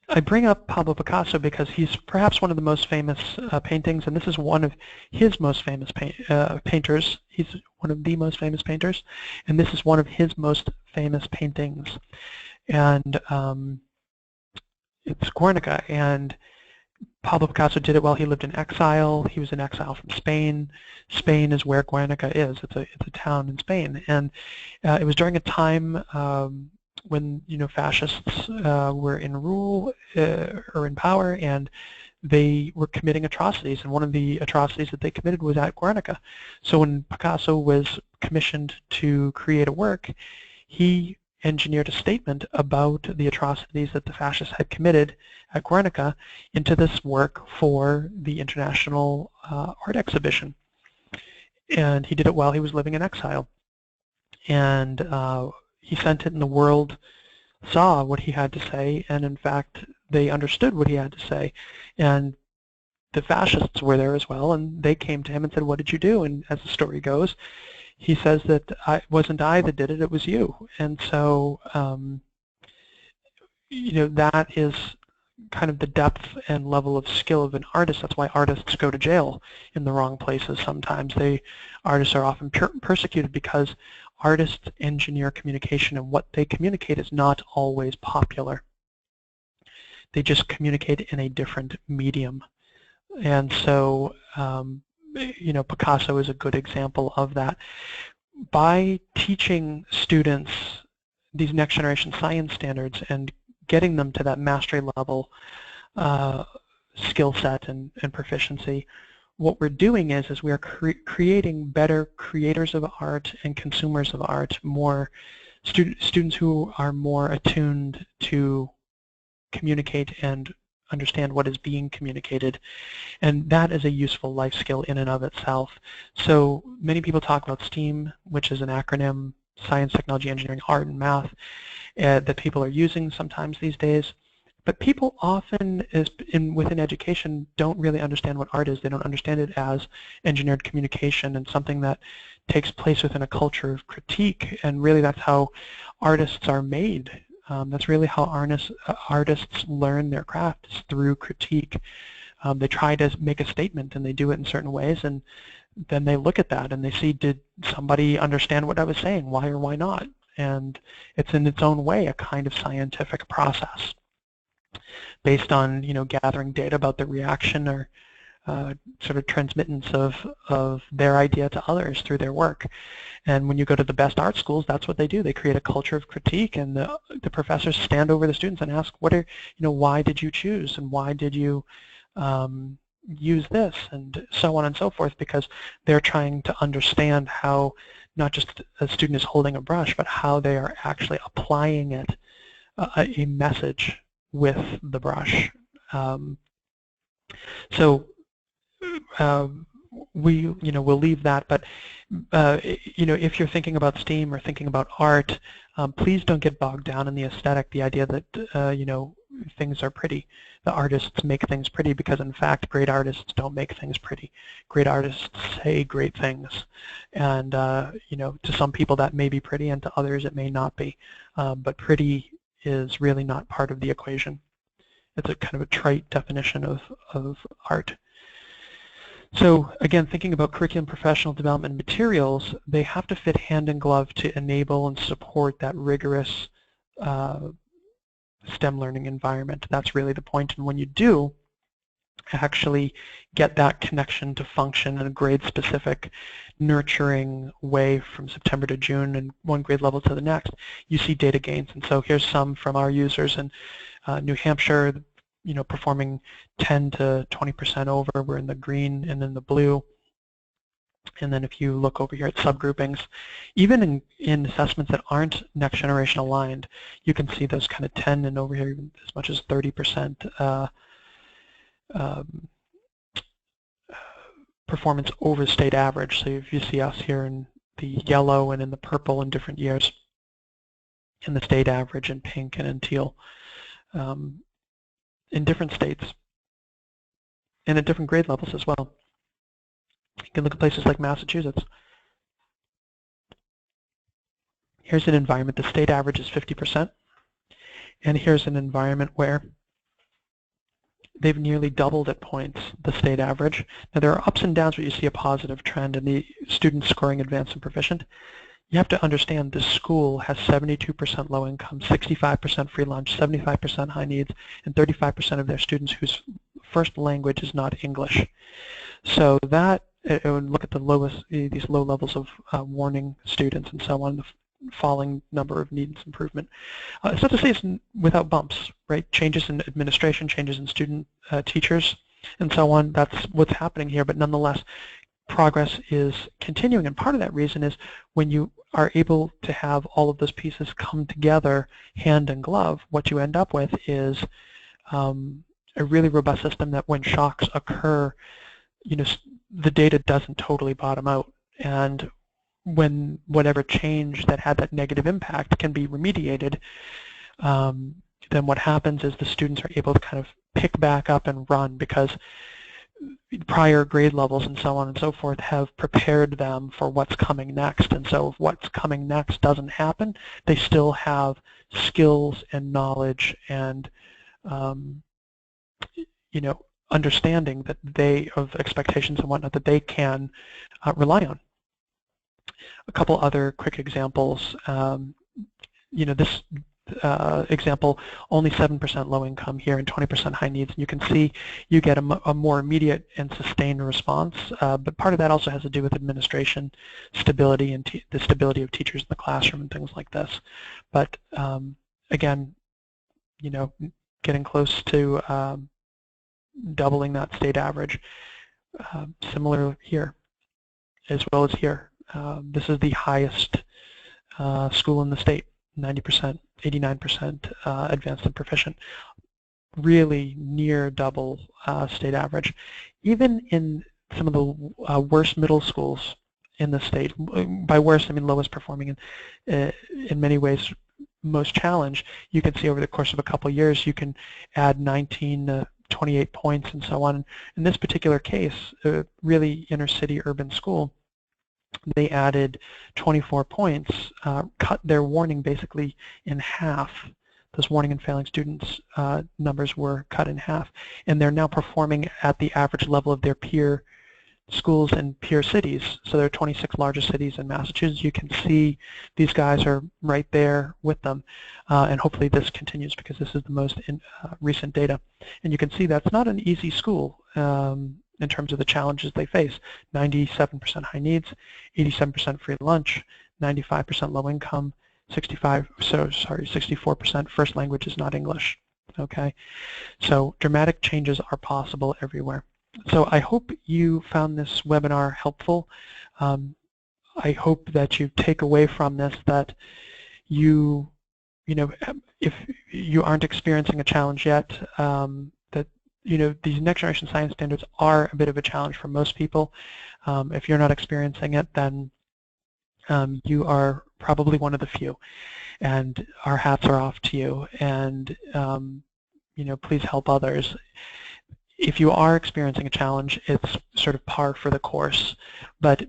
I bring up Pablo Picasso because he's perhaps one of the most famous paintings, and this is one of his most famous painters. He's one of the most famous painters, and this is one of his most famous paintings. And it's Guernica, and Pablo Picasso did it while he lived in exile. He was in exile from Spain. Spain is where Guernica is. It's a town in Spain, and it was during a time when fascists were in rule or in power, and they were committing atrocities, and one of the atrocities that they committed was at Guernica. So when Picasso was commissioned to create a work, he engineered a statement about the atrocities that the fascists had committed at Guernica into this work for the International Art Exhibition. And he did it while he was living in exile. And he sent it, and the world saw what he had to say, and in fact they understood what he had to say. And the fascists were there as well, and they came to him and said, "What did you do?" And as the story goes, he says that wasn't I that did it, it was you. And so that is kind of the depth and level of skill of an artist. That's why artists go to jail in the wrong places sometimes. Artists are often persecuted because artists engineer communication, and what they communicate is not always popular. They just communicate in a different medium. And so Picasso is a good example of that. By teaching students these next generation science standards and getting them to that mastery level skill set and proficiency, what we're doing is we are creating better creators of art and consumers of art, more students who are more attuned to communicate and understand what is being communicated. And that is a useful life skill in and of itself. So many people talk about STEAM, which is an acronym, science, technology, engineering, art, and math, that people are using sometimes these days. But people often, within education, don't really understand what art is. They don't understand it as engineered communication and something that takes place within a culture of critique. And really that's how artists are made. That's really how artists learn their craft, is through critique. They try to make a statement, and they do it in certain ways, and then they look at that and they see, did somebody understand what I was saying? Why or why not? And it's in its own way a kind of scientific process based on gathering data about the reaction or sort of transmittance of their idea to others through their work. And when you go to the best art schools, that's what they do. They create a culture of critique, and the professors stand over the students and ask, why did you choose, and why did you use this, and so on and so forth, because they're trying to understand how not just a student is holding a brush, but how they are actually applying it, a message with the brush. So we'll leave that, but if you're thinking about STEAM or thinking about art, please don't get bogged down in the aesthetic, the idea that things are pretty. The artists make things pretty, because in fact great artists don't make things pretty. Great artists say great things, and to some people that may be pretty, and to others it may not be. But pretty is really not part of the equation. It's a kind of a trite definition of art. So again, thinking about curriculum professional development materials, they have to fit hand in glove to enable and support that rigorous STEM learning environment. That's really the point. And when you do actually get that connection to function in a grade-specific, nurturing way from September to June and one grade level to the next, you see data gains. And so here's some from our users in New Hampshire, performing 10 to 20% over. We're in the green and in the blue. And then if you look over here at subgroupings, even in assessments that aren't next generation aligned, you can see those kind of 10 and over here even as much as 30% performance over the state average. So if you see us here in the yellow and in the purple in different years, in the state average in pink and in teal, in different states and at different grade levels as well. You can look at places like Massachusetts. Here's an environment, the state average is 50%, and here's an environment where they've nearly doubled at points the state average. Now there are ups and downs where you see a positive trend in the students scoring advanced and proficient. You have to understand this school has 72% low income, 65% free lunch, 75% high needs, and 35% of their students whose first language is not English. So that, and look at the lowest, these low levels of warning students and so on, the falling number of needs improvement. It's not to say it's without bumps, right? Changes in administration, changes in student teachers, and so on. That's what's happening here, but nonetheless, progress is continuing, and part of that reason is when you are able to have all of those pieces come together hand in glove, what you end up with is a really robust system that when shocks occur, the data doesn't totally bottom out, and when whatever change that had that negative impact can be remediated, then what happens is the students are able to kind of pick back up and run because prior grade levels and so on and so forth have prepared them for what's coming next. And so if what's coming next doesn't happen, they still have skills and knowledge and understanding that of expectations and whatnot that they can rely on. A couple other quick examples. This example, only 7% low income here and 20% high needs. And you can see you get a more immediate and sustained response, but part of that also has to do with administration stability and the stability of teachers in the classroom and things like this. But again, getting close to doubling that state average. Similar here, as well as here. This is the highest school in the state, 90%, 89% advanced and proficient, really near double state average. Even in some of the worst middle schools in the state, by worst I mean lowest performing and in many ways most challenged, you can see over the course of a couple of years you can add 19 to 28 points and so on. In this particular case, a really inner city urban school, they added 24 points, cut their warning basically in half. Those warning and failing students numbers were cut in half, and they're now performing at the average level of their peer schools and peer cities. So there are 26 largest cities in Massachusetts. You can see these guys are right there with them, and hopefully this continues because this is the most recent data. And you can see that's not an easy school in terms of the challenges they face. 97% high needs, 87% free lunch, 95% low income, 64% first language is not English. Okay, so dramatic changes are possible everywhere. So I hope you found this webinar helpful. I hope that you take away from this that if you aren't experiencing a challenge yet, that these next generation science standards are a bit of a challenge for most people. If you're not experiencing it, then you are probably one of the few, and our hats are off to you. And please help others. If you are experiencing a challenge, it's sort of par for the course, but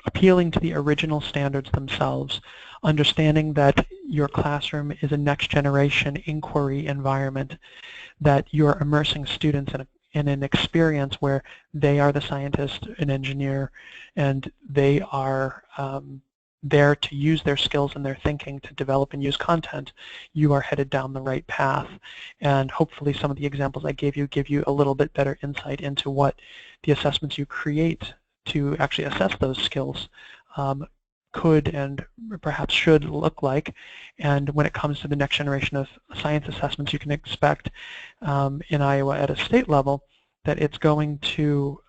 appealing to the original standards themselves, understanding that your classroom is a next generation inquiry environment, that you're immersing students in an experience where they are the scientist and engineer, and they are there to use their skills and their thinking to develop and use content, you are headed down the right path. And hopefully some of the examples I gave you a little bit better insight into what the assessments you create to actually assess those skills could and perhaps should look like. And when it comes to the next generation of science assessments, you can expect in Iowa at a state level that it's going to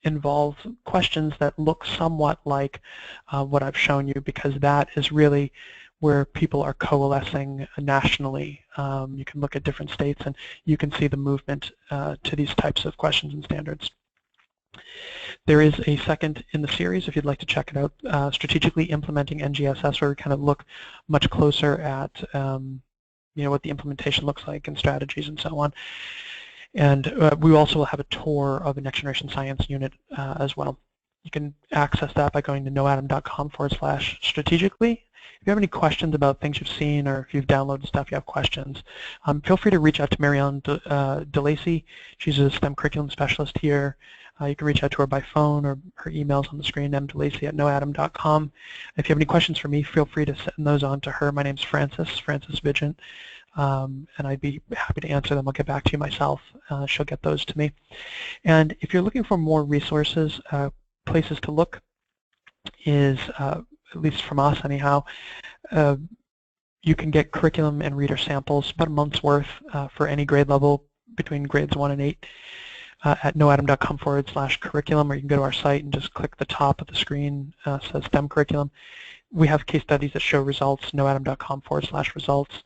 involve questions that look somewhat like what I've shown you, because that is really where people are coalescing nationally. You can look at different states and you can see the movement to these types of questions and standards. There is a second in the series, if you'd like to check it out, Strategically Implementing NGSS, where we kind of look much closer at what the implementation looks like and strategies and so on. And we also will have a tour of the Next Generation Science unit as well. You can access that by going to KnowAtom.com/strategically. If you have any questions about things you've seen, or if you've downloaded stuff, you have questions, feel free to reach out to Marianne DeLacy. She's a STEM curriculum specialist here. You can reach out to her by phone, or her email's on the screen, mdelacy@KnowAtom.com. If you have any questions for me, feel free to send those on to her. My name's Francis Vigent, and I'd be happy to answer them. I'll get back to you myself. She'll get those to me. And if you're looking for more resources, places to look is, at least from us anyhow, you can get curriculum and reader samples, about a month's worth for any grade level between grades 1 and 8 at KnowAtom.com/curriculum, or you can go to our site and just click the top of the screen, says STEM curriculum. We have case studies that show results, KnowAtom.com/results.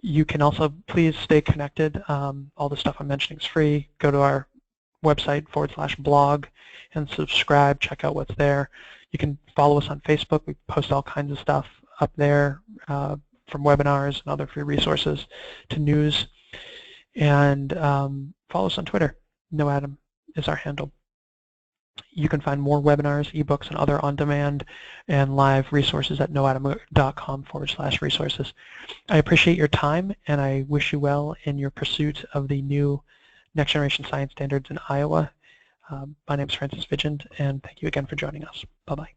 You can also, please stay connected. All the stuff I'm mentioning is free. Go to our website /blog and subscribe, check out what's there. You can follow us on Facebook. We post all kinds of stuff up there, from webinars and other free resources to news. And follow us on Twitter. KnowAtom is our handle. You can find more webinars, ebooks, and other on-demand and live resources at KnowAtom.com/resources. I appreciate your time, and I wish you well in your pursuit of the new Next Generation Science Standards in Iowa. My name is Francis Vigent, and thank you again for joining us. Bye-bye.